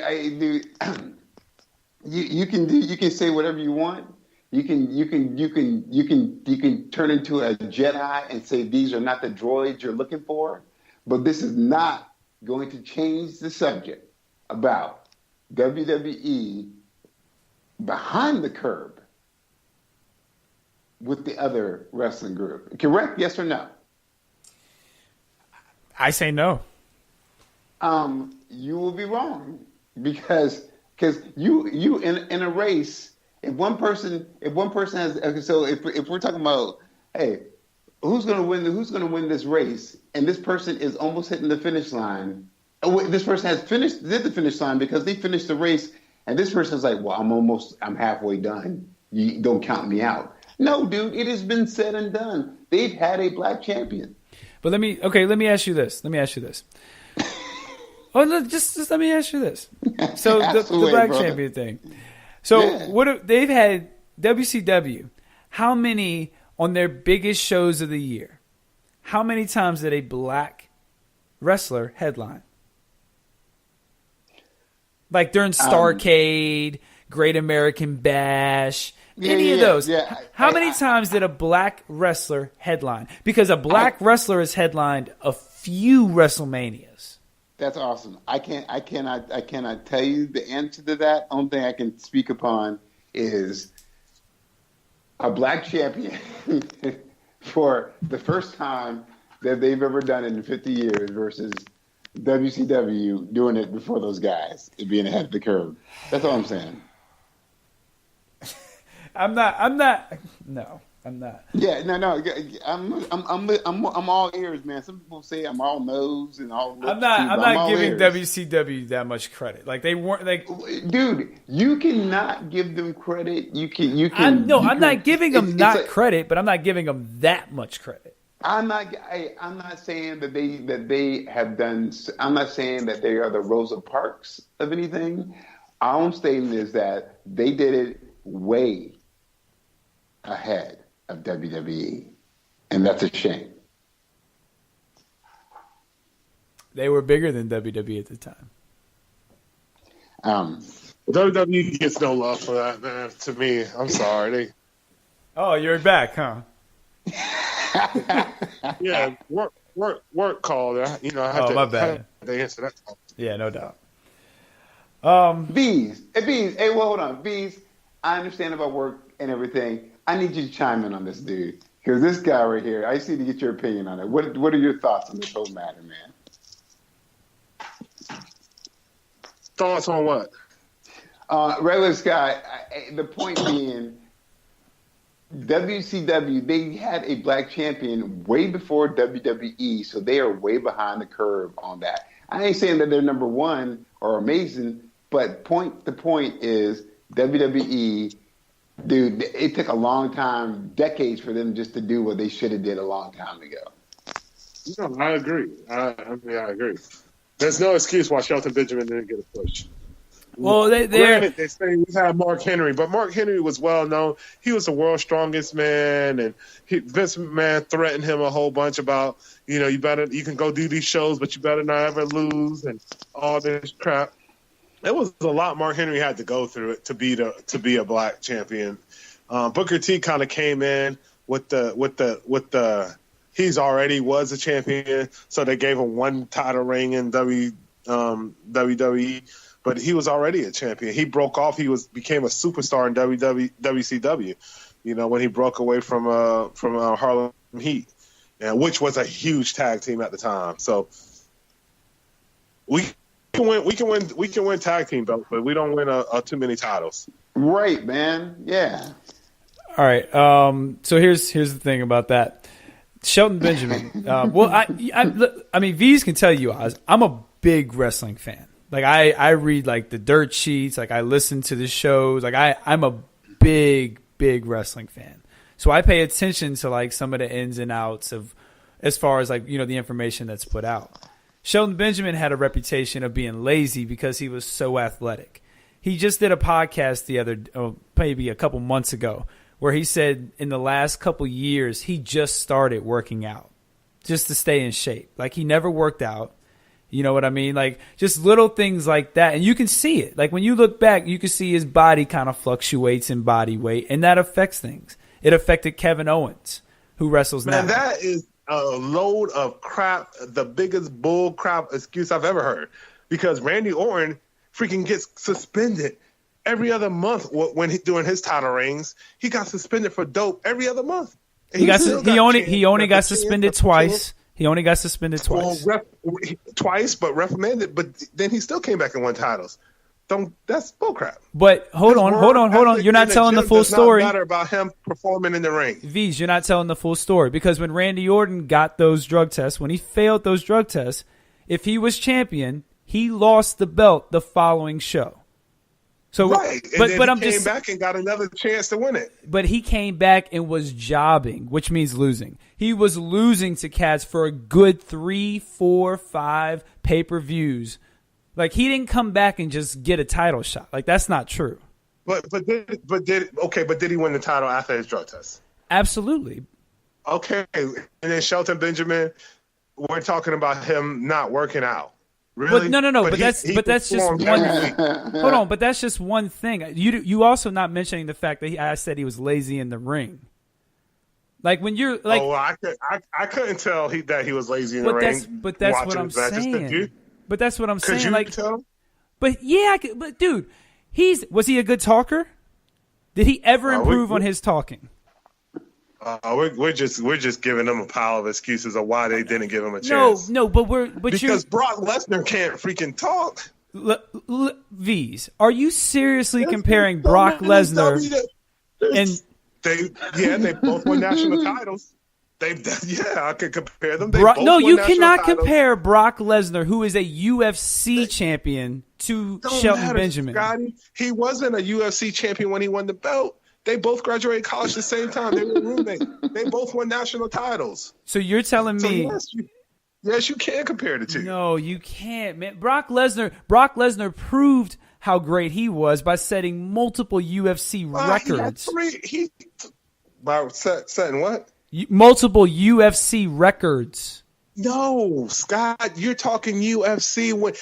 H: you can say whatever you want. You can turn into a Jedi and say these are not the droids you're looking for, but this is not going to change the subject about WWE behind the curb with the other wrestling group. Correct? Yes or no?
G: I say no.
H: You will be wrong because you in a race, if one person has, so if we're talking about, hey, who's going to win this race, and this person is almost hitting the finish line, this person did the finish line because they finished the race, and this person's like, well, I'm halfway done. You don't count me out. No, dude, it has been said and done. They've had a black champion.
G: But let me ask you this. Just let me ask you this. So the black champion thing. So what they've had WCW, how many on their biggest shows of the year? How many times did a black wrestler headline? Like during Starrcade, Great American Bash, any of those.
H: Yeah.
G: How many times did a black wrestler headline? Because a black wrestler has headlined a few WrestleManias.
H: That's awesome. I cannot tell you the answer to that. Only thing I can speak upon is a black champion for the first time that they've ever done it in 50 years versus WCW doing it before those guys being ahead of the curve. That's all I'm saying.
G: I'm not.
H: Yeah, no. I'm all ears, man. Some people say I'm all nose and all.
G: I'm not giving WCW that much credit. Like they weren't like.
H: Dude, you cannot give them credit. You can.
G: I'm not giving them credit, but I'm not giving them that much credit.
H: I'm not saying that they have done. I'm not saying that they are the Rosa Parks of anything. All I'm stating is that they did it way ahead of WWE, and that's a shame.
G: They were bigger than WWE at the time.
I: WWE gets no love for that, man. To me, I'm sorry.
G: Oh, you're back, huh?
I: Yeah, work call. You know, I had
G: my bad.
I: They answer that call.
G: Yeah, no doubt.
H: Bees. Hey, well, hold on. Bees, I understand about work and everything. I need you to chime in on this, dude. Because this guy right here, I just need to get your opinion on it. What are your thoughts on this whole matter, man?
I: Thoughts on what?
H: Regular Scott, the point being, WCW, they had a black champion way before WWE, so they are way behind the curve on that. I ain't saying that they're number one or amazing, but the point is WWE, dude, it took a long time, decades for them just to do what they should have did a long time ago.
I: No, I agree. I agree. There's no excuse why Shelton Benjamin didn't get a push.
G: Well, they're
I: Granted, they say we had Mark Henry, but Mark Henry was well known. He was the world's strongest man, and Vince McMahon threatened him a whole bunch about, you can go do these shows, but you better not ever lose, and all this crap. It was a lot Mark Henry had to go through it to be a black champion. Booker T kind of came in with the he's already was a champion, so they gave him one title ring in WWE. But he was already a champion. He broke off. Became a superstar in WCW. When he broke away from Harlem Heat, which was a huge tag team at the time. So we can win tag team belts, but we don't win too many titles.
H: Right, man. Yeah.
G: All right. So here's the thing about that. Shelton Benjamin. Well, I mean, V's can tell you, Oz, I'm a big wrestling fan. Like I read like the dirt sheets, like I listen to the shows, like I'm a big wrestling fan. So I pay attention to like some of the ins and outs of as far as like, the information that's put out. Shelton Benjamin had a reputation of being lazy because he was so athletic. He just did a podcast maybe a couple months ago where he said in the last couple years he just started working out just to stay in shape. Like he never worked out. You know what I mean? Like just little things like that. And you can see it. Like when you look back, you can see his body kind of fluctuates in body weight, and that affects things. It affected Kevin Owens, who wrestles now.
I: Man, that is a load of crap, the biggest bull crap excuse I've ever heard. Because Randy Orton freaking gets suspended every other month when he doing his title reigns. He got suspended for dope every other month.
G: He only got suspended twice. He only got suspended twice.
I: Twice, but reprimanded. But then he still came back and won titles. That's bullcrap.
G: But hold on. You're not telling the full story.
I: Does not matter about him performing in the ring.
G: V's, you're not telling the full story because when Randy Orton got those drug tests, when he failed those drug tests, if he was champion, he lost the belt the following show. So,
I: right,
G: but
I: he
G: I'm
I: came back and got another chance to win it.
G: But he came back and was jobbing, which means losing. He was losing to cats for a good 3, 4, 5 pay-per-views. Like he didn't come back and just get a title shot. Like that's not true.
I: But did he win the title after his drug test?
G: Absolutely.
I: Okay, and then Shelton Benjamin, we're talking about him not working out. Really?
G: But no. But that's just one. Hold on, but that's just one thing. You also not mentioning the fact that I said he was lazy in the ring. Like when you're like,
I: I couldn't tell that he was lazy in the ring.
G: But that's what I'm saying. But that's what I'm saying.
I: Could you
G: like,
I: tell?
G: But yeah, but dude, was he a good talker? Did he ever improve on his talking?
I: We're just giving them a pile of excuses of why they didn't give him a chance.
G: No,
I: because Brock Lesnar can't freaking talk.
G: V's, are you seriously comparing Brock Lesnar and
I: they both won national titles. I could compare them.
G: You cannot compare Brock Lesnar, who is a UFC champion, to Shelton Benjamin.
I: Scotty. He wasn't a UFC champion when he won the belt. They both graduated college at the same time. They were roommates. They both won national titles.
G: So you're telling me?
I: Yes, you can compare the two.
G: No, you can't, man. Brock Lesnar proved how great he was by setting multiple UFC records.
I: Setting what?
G: Multiple UFC records.
I: No, Scott, you're talking UFC. When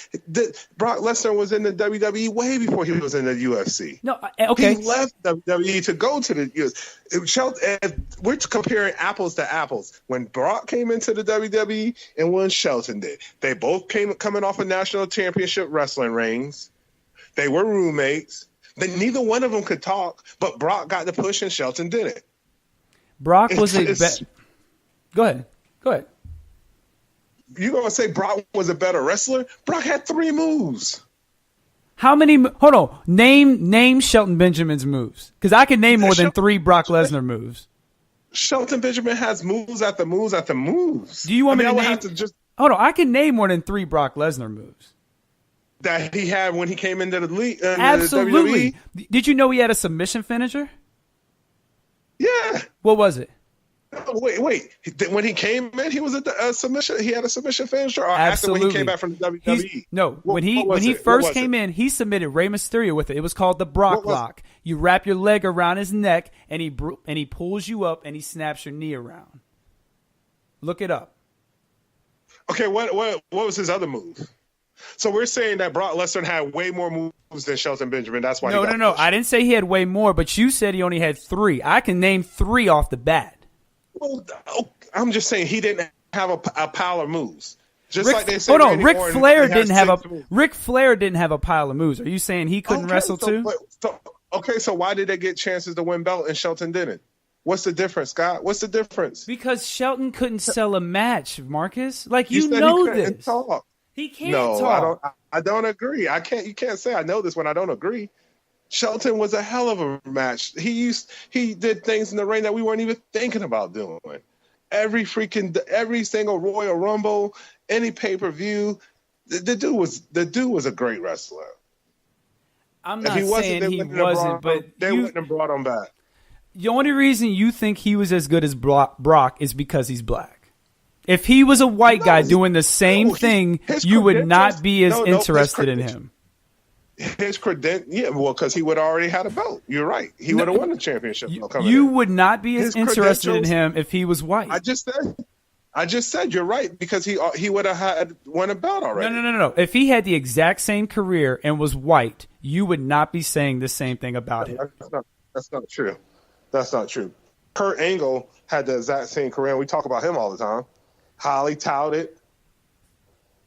I: Brock Lesnar was in the WWE way before he was in the UFC.
G: No, okay.
I: He left WWE to go to the UFC. We're comparing apples to apples. When Brock came into the WWE and when Shelton did, they both coming off of national championship wrestling rings. They were roommates. Neither one of them could talk, but Brock got the push and Shelton didn't.
G: Brock was Go ahead.
I: You gonna say Brock was a better wrestler? Brock had 3 moves.
G: How many? Hold on. Name Shelton Benjamin's moves, because I can name more than 3 Brock Lesnar moves.
I: Shelton Benjamin has moves after moves after moves.
G: Do you want me to name? Hold on. I can name more than 3 Brock Lesnar moves
I: that he had when he came into the league.
G: Absolutely.
I: The WWE.
G: Did you know he had a submission finisher?
I: Yeah.
G: What was it?
I: Wait. When he came in, he was a submission. He had a submission finisher. Or
G: Absolutely.
I: After when he came back from the WWE.
G: When he first came in, he submitted Rey Mysterio with it. It was called the Brock Lock. You wrap your leg around his neck, and he pulls you up, and he snaps your knee around. Look it up.
I: Okay, what was his other move? So we're saying that Brock Lesnar had way more moves than Shelton Benjamin. That's why.
G: No. I didn't say he had way more, but you said he only had 3. I can name 3 off the bat.
I: Well, I'm just saying he didn't have a pile of moves. Just
G: Rick,
I: like they say.
G: Hold on, Ric Flair
I: didn't have
G: a pile of moves. Are you saying he couldn't wrestle too?
I: So why did they get chances to win belt and Shelton didn't? What's the difference, Scott? What's the difference?
G: Because Shelton couldn't sell a match, Marcus. Like you know this.
I: Talk.
G: He can't talk.
I: I don't agree. You can't say I know this when I don't agree. Shelton was a hell of a match. He did things in the ring that we weren't even thinking about doing. Every single Royal Rumble, any pay-per-view, the dude was a great wrestler.
G: I'm not saying he wasn't, but
I: they wouldn't have brought him back.
G: The only reason you think he was as good as Brock is because he's black. If he was a white guy doing the same thing, you would not be as interested in him.
I: His because he would have already had a belt. You're right. He would have won the championship.
G: You would not be as interested in him if he was white.
I: I just said you're right because he would have had won a belt already.
G: No. If he had the exact same career and was white, you would not be saying the same thing about him.
I: That's not true. That's not true. Kurt Angle had the exact same career, and we talk about him all the time. Highly touted.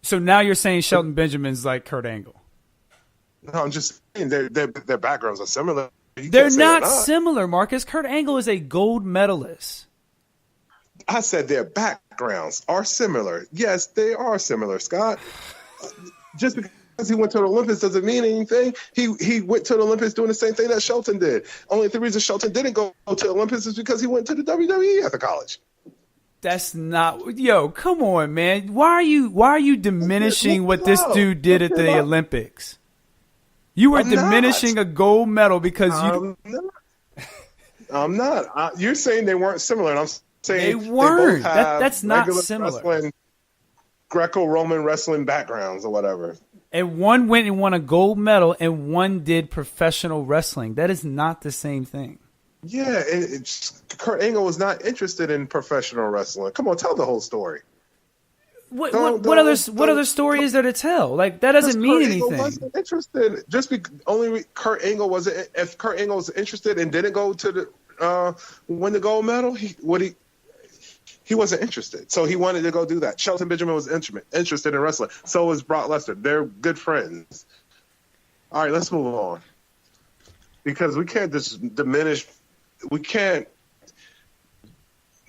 G: So now you're saying Shelton Benjamin's like Kurt Angle.
I: No, I'm just saying their backgrounds are similar.
G: They're not similar, Marcus. Kurt Angle is a gold medalist.
I: I said their backgrounds are similar. Yes, they are similar, Scott. Just because he went to the Olympics doesn't mean anything. He went to the Olympics doing the same thing that Shelton did. Only the reason Shelton didn't go to the Olympics is because he went to the WWE after college.
G: That's not come on, man. Why are you diminishing what this dude did at the Olympics? You were diminishing a gold medal because
I: I'm not. You're saying they weren't similar, and I'm saying
G: they weren't.
I: They both have
G: that's not similar.
I: Greco-Roman wrestling backgrounds or whatever.
G: And one went and won a gold medal, and one did professional wrestling. That is not the same thing.
I: Yeah, and Kurt Angle was not interested in professional wrestling. Come on, tell the whole story.
G: What other story is there to tell? Like that doesn't mean anything.
I: Kurt Angle wasn't interested. Kurt Angle wasn't. If Kurt Angle was interested and didn't go to the win the gold medal, he wasn't interested. So he wanted to go do that. Shelton Benjamin was interested in wrestling. So was Brock Lesnar. They're good friends. All right, let's move on because we can't just diminish. We can't.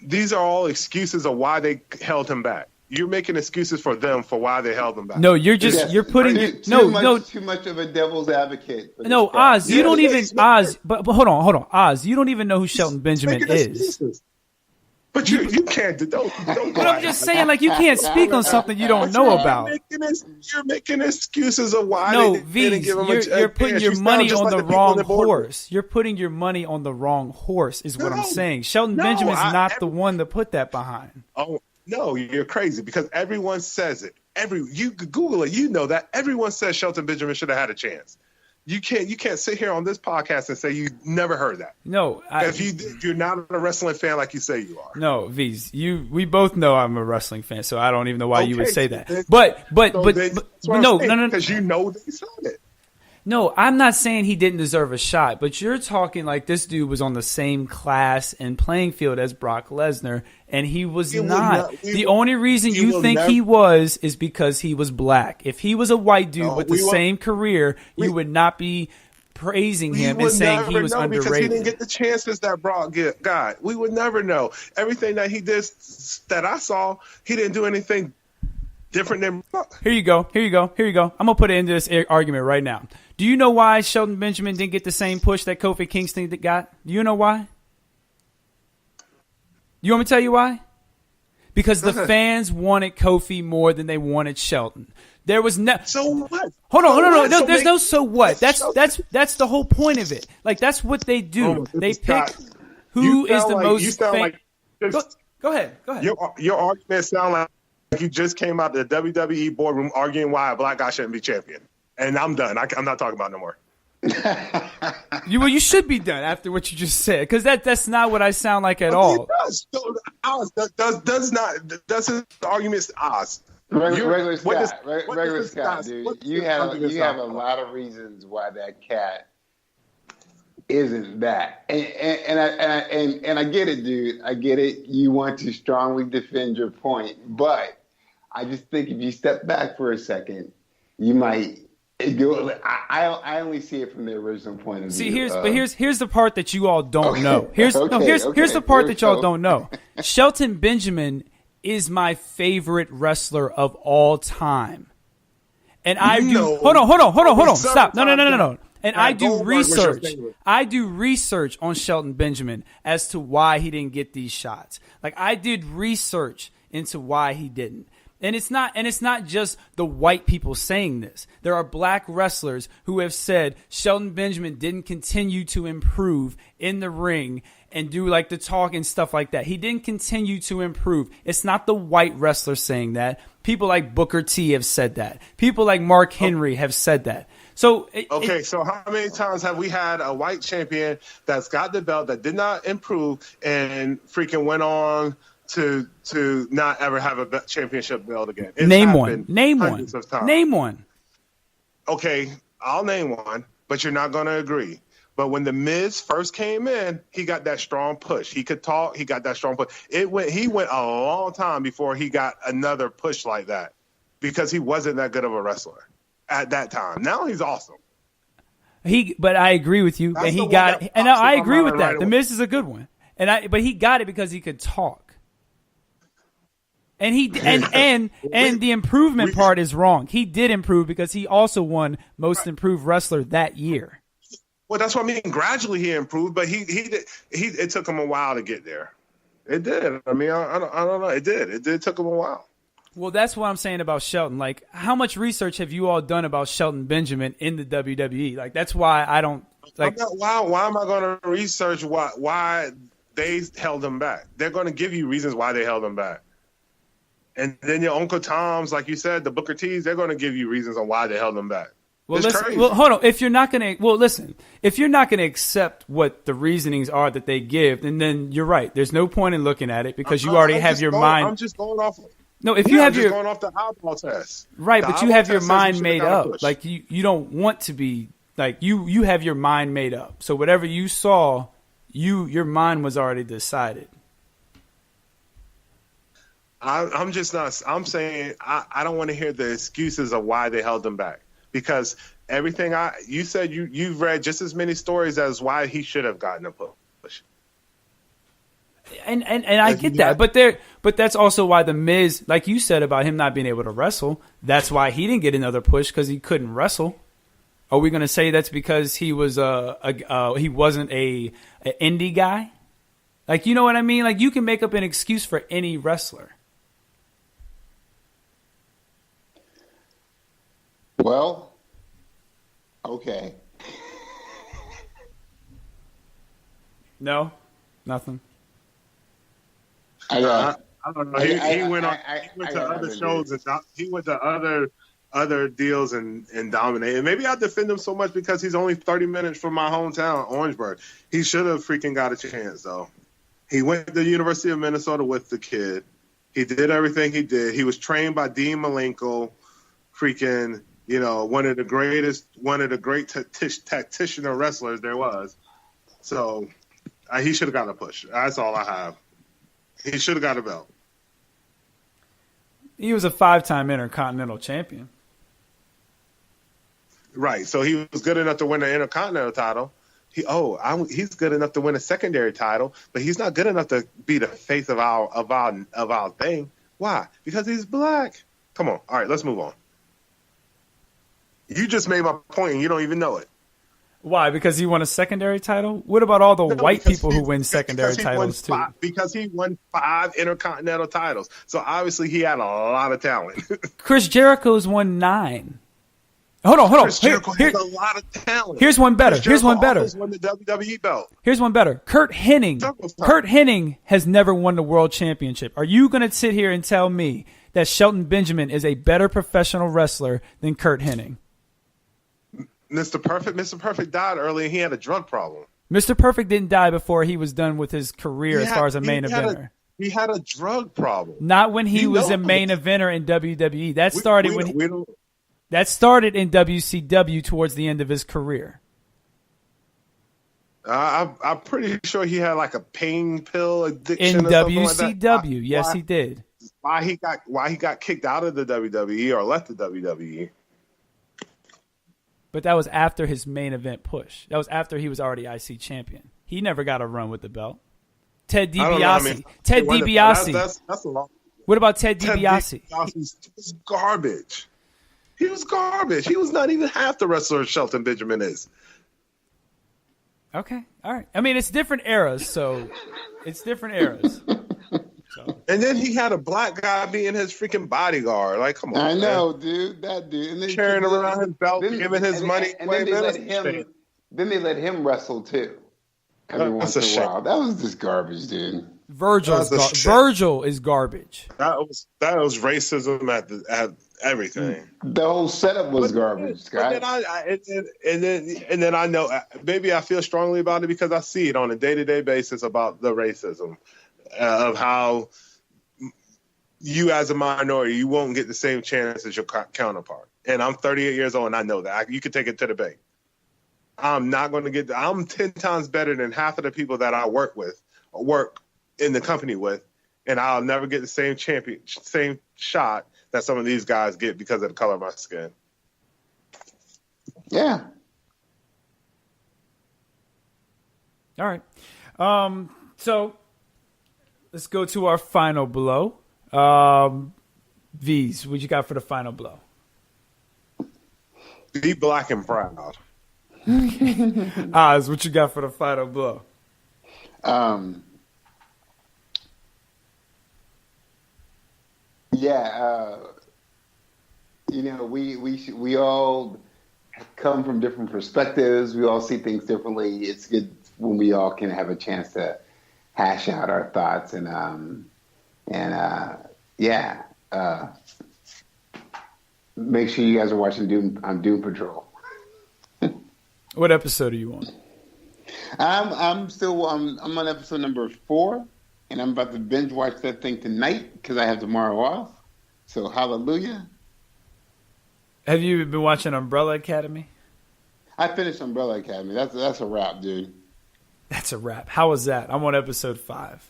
I: These are all excuses of why they held him back. You're making excuses for them for why they held him back.
G: No, you're putting
H: too much of a devil's advocate.
G: No, Oz, you don't even Oz. But hold on, Oz, you don't even know who Shelton Benjamin is.
I: Excuses. But you can't. Don't
G: but I'm just saying, like, you can't speak on something you don't know about.
I: You're making excuses of why.
G: No,
I: they didn't give him
G: you're putting your money on the wrong horse. You're putting your money on the wrong horse, is what I'm saying. Shelton Benjamin's not the one to put that behind.
I: Oh no, you're crazy because everyone says it. You could Google it. You know that everyone says Shelton Benjamin should have had a chance. You can't sit here on this podcast and say you never heard that.
G: No,
I: if you're not a wrestling fan like you say you are.
G: No, V's. We both know I'm a wrestling fan, so I don't even know why you would say that. But no,
I: because you know they said it.
G: No, I'm not saying he didn't deserve a shot, but you're talking like this dude was on the same class and playing field as Brock Lesnar, and he was not. The only reason you think he was is because he was black. If he was a white dude with the same career, you would not be praising him and saying he was underrated.
I: Because he didn't get the chances that Brock got. We would never know. Everything that he did that I saw, he didn't do anything different than Brock.
G: Here you go. I'm going to put it into this argument right now. Do you know why Shelton Benjamin didn't get the same push that Kofi Kingston got? Do you know why? You want me to tell you why? Because the fans wanted Kofi more than they wanted Shelton. There was no.
I: So what?
G: Hold on, no. There's no so what. That's the whole point of it. Like that's what they do. They pick who is the most. Go ahead.
I: Your argument sound like you just came out of the WWE boardroom arguing why a black guy shouldn't be champion. And I'm done. I'm not talking about it no more.
G: You should be done after what you just said, because that's not what I sound like at all.
I: Does his arguments Oz?
H: Regular Scott, dude. You have a lot of reasons why that cat isn't that, and I get it, dude. I get it. You want to strongly defend your point, but I just think if you step back for a second, you might. I only see it from the original point of view.
G: Here's the part that you all don't know. Here's the part that y'all don't know. Shelton Benjamin is my favorite wrestler of all time, and I do. Hold on. Stop. No. And I do research. I do research on Shelton Benjamin as to why he didn't get these shots. Like, I did research into why he didn't. And it's not just the white people saying this. There are black wrestlers who have said Shelton Benjamin didn't continue to improve in the ring and do like the talk and stuff like that. He didn't continue to improve. It's not the white wrestlers saying that. People like Booker T have said that. People like Mark Henry have said that. So
I: so how many times have we had a white champion that's got the belt that did not improve and freaking went on to not ever have a championship belt again?
G: Name one.
I: Okay, I'll name one, but you're not going to agree. But when The Miz first came in, he got that strong push. He could talk. He got that strong push. He went a long time before he got another push like that because he wasn't that good of a wrestler at that time. Now he's awesome.
G: But I agree with you. And he got it. And I agree with that. The Miz is a good one. But he got it because he could talk. And the improvement part is wrong. He did improve because he also won Most Improved Wrestler that year.
I: Well, that's what I mean. Gradually he improved, but it took him a while to get there. It did. I mean, I don't know. It did. It took him a while.
G: Well, that's what I'm saying about Shelton. Like, how much research have you all done about Shelton Benjamin in the WWE? Like, that's why I don't like.
I: Why am I going to research why they held him back? They're going to give you reasons why they held him back. And then your Uncle Tom's, like you said, the Booker T's, they're going to give you reasons on why they held him back.
G: Well, hold on. If you're not going to accept what the reasonings are that they give, then you're right. There's no point in looking at it because you already have your mind.
I: I'm just going off.
G: No, if you have
I: your going off the eyeball test,
G: right? But you have your mind made up. Like you don't want to be like you have your mind made up. So whatever you saw, your mind was already decided.
I: I'm just not. I'm saying I don't want to hear the excuses of why they held him back because everything you said you've read just as many stories as why he should have gotten a push.
G: And I get that, but that's also why the Miz, like you said about him not being able to wrestle, that's why he didn't get another push because he couldn't wrestle. Are we going to say that's because he was he wasn't a indie guy? Like, you know what I mean? Like, you can make up an excuse for any wrestler.
H: Well, okay.
G: No, nothing.
I: I don't know. He went to other shows and he went to other deals and dominated. Maybe I defend him so much because he's only 30 minutes from my hometown, Orangeburg. He should have freaking got a chance though. He went to the University of Minnesota with the kid. He did everything he did. He was trained by Dean Malenko, freaking, one of the great tactician wrestlers there was. So he should have got a push. That's all I have. He should have got a belt.
G: He was a 5-time Intercontinental Champion.
I: Right. So he was good enough to win the Intercontinental title. He's good enough to win a secondary title, but he's not good enough to be the face of our thing. Why? Because he's black. Come on. All right, let's move on. You just made my point and you don't even know it.
G: Why? Because he won a secondary title? What about all the white people who win secondary titles too?
I: Because he won 5 Intercontinental titles. So obviously he had a lot of talent.
G: Chris Jericho's won 9. Hold on.
I: Chris Jericho has a lot of talent.
G: Here's one better.
I: Chris Jericho almost won the WWE belt.
G: Here's one better. Kurt Hennig has never won the world championship. Are you going to sit here and tell me that Shelton Benjamin is a better professional wrestler than Kurt Hennig?
I: Mr. Perfect died early, and he had a drug problem.
G: Mr. Perfect didn't die before he was done with his career as far as a main eventer.
I: He had a drug problem.
G: Not when he was a main eventer in WWE. That started that started in WCW towards the end of his career.
I: I'm pretty sure he had like a pain pill addiction
G: in
I: or
G: WCW.
I: Like
G: Yes, he did.
I: Why he got kicked out of the WWE or left the WWE?
G: But that was after his main event push. That was after he was already IC champion. He never got a run with the belt. Ted DiBiase. Ted DiBiase.
I: That's a lot.
G: What about Ted DiBiase?
I: He was garbage. He was garbage. He was not even half the wrestler Shelton Benjamin is.
G: Okay. All right. I mean, it's different eras, so it's different eras.
I: And then he had a black guy being his freaking bodyguard. Like, come on.
H: I know, dude. That dude. And then
I: carrying around his belt, giving his money away.
H: Then they let him wrestle too. Every once in a while. That was just garbage, dude.
G: Virgil is garbage.
I: That was racism at everything.
H: The whole setup was garbage, Scott.
I: And then I know, maybe I feel strongly about it because I see it on a day-to-day basis about the racism of how you as a minority, you won't get the same chance as your counterpart. And I'm 38 years old and I know that. You can take it to the bank. I'm 10 times better than half of the people that I work in the company with, and I'll never get the same shot that some of these guys get because of the color of my skin.
H: Yeah.
G: All right. So let's go to our final blow. V's, what you got for the final blow?
I: Be black and proud.
G: Oz, what you got for the final blow?
H: We all come from different perspectives. We all see things differently. It's good when we all can have a chance to hash out our thoughts make sure you guys are watching Doom Patrol.
G: What episode are you on?
H: I'm on episode number 4, and I'm about to binge watch that thing tonight because I have tomorrow off. So hallelujah.
G: Have you been watching Umbrella Academy?
H: I finished Umbrella Academy. That's a wrap, dude.
G: That's a wrap. How was that? I'm on episode 5.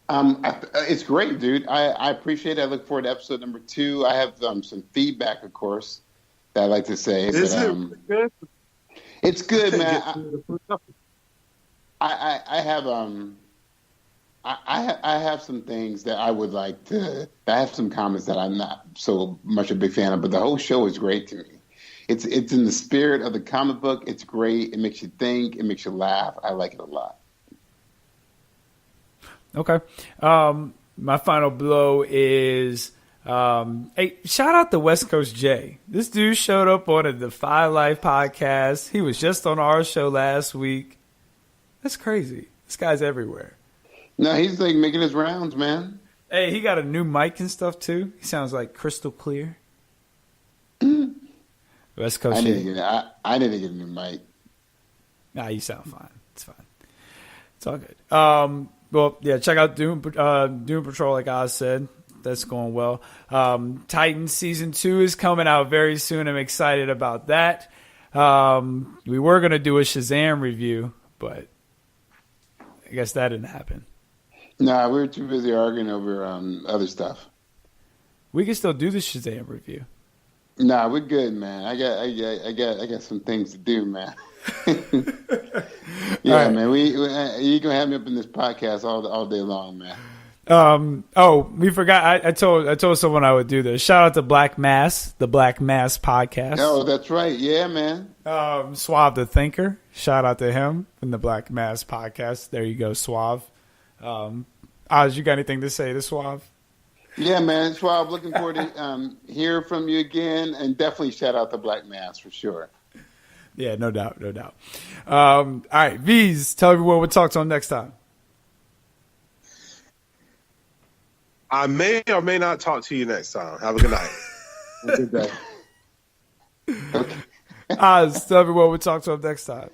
H: It's great, dude. I appreciate it. I look forward to episode number 2. I have some feedback, of course, that I like to say.
I: Is it good?
H: It's good, man. I have some things that I would like to. I have some comments that I'm not so much a big fan of, but the whole show is great to me. It's in the spirit of the comic book. It's great. It makes you think. It makes you laugh. I like it a lot.
G: Okay. My final blow is hey, shout out to West Coast Jay. This dude showed up on the Defy Life podcast. He was just on our show last week. That's crazy. This guy's everywhere.
H: No, he's like making his rounds, man.
G: Hey, he got a new mic and stuff too. He sounds like crystal clear. West Coast.
H: I need to get a new mic.
G: Nah, you sound fine. It's fine. It's all good. Well, yeah, check out Doom Patrol, like Oz said. That's going well. Titans Season 2 is coming out very soon. I'm excited about that. We were going to do a Shazam review, but I guess that didn't happen.
H: Nah, we were too busy arguing over other stuff.
G: We can still do the Shazam review.
H: Nah, we're good, man. I got some things to do, man. Yeah, right. Man. You can have me up in this podcast all day long, man.
G: We forgot. I told someone I would do this. Shout out to Black Mass, the Black Mass podcast.
H: Oh, that's right. Yeah, man.
G: Suave the Thinker. Shout out to him from the Black Mass podcast. There you go, Suave. Oz, you got anything to say to Suave?
H: Yeah, man. That's why I'm looking forward to hear from you again, and definitely shout out to Black Mass for sure.
G: Yeah, no doubt, no doubt. All right, V's, tell everyone what talks on next time.
I: I may or may not talk to you next time. Have a good night.
H: Have a good day. Okay.
G: Oz, tell everyone what talks on next time.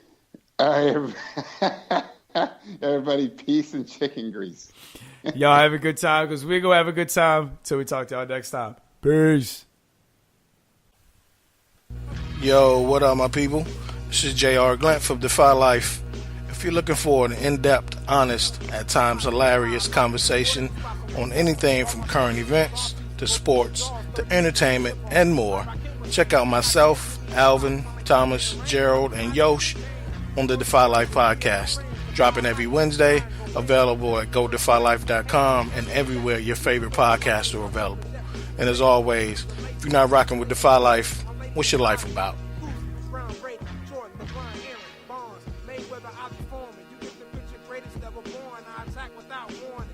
H: All right, everybody, peace and chicken grease.
G: Y'all have a good time because we're going to have a good time until we talk to y'all next time. Peace.
B: Yo, what up, my people? This is J.R. Glent from Defy Life. If you're looking for an in-depth, honest, at times hilarious conversation on anything from current events to sports to entertainment and more, check out myself, Alvin, Thomas, Gerald, and Yosh on the Defy Life podcast. Dropping every Wednesday, available at GoDefyLife.com and everywhere your favorite podcasts are available. And as always, if you're not rocking with Defy Life, what's your life about?
J: Mayweather, I be forming. You get the picture, greatest ever born. I attack without warning.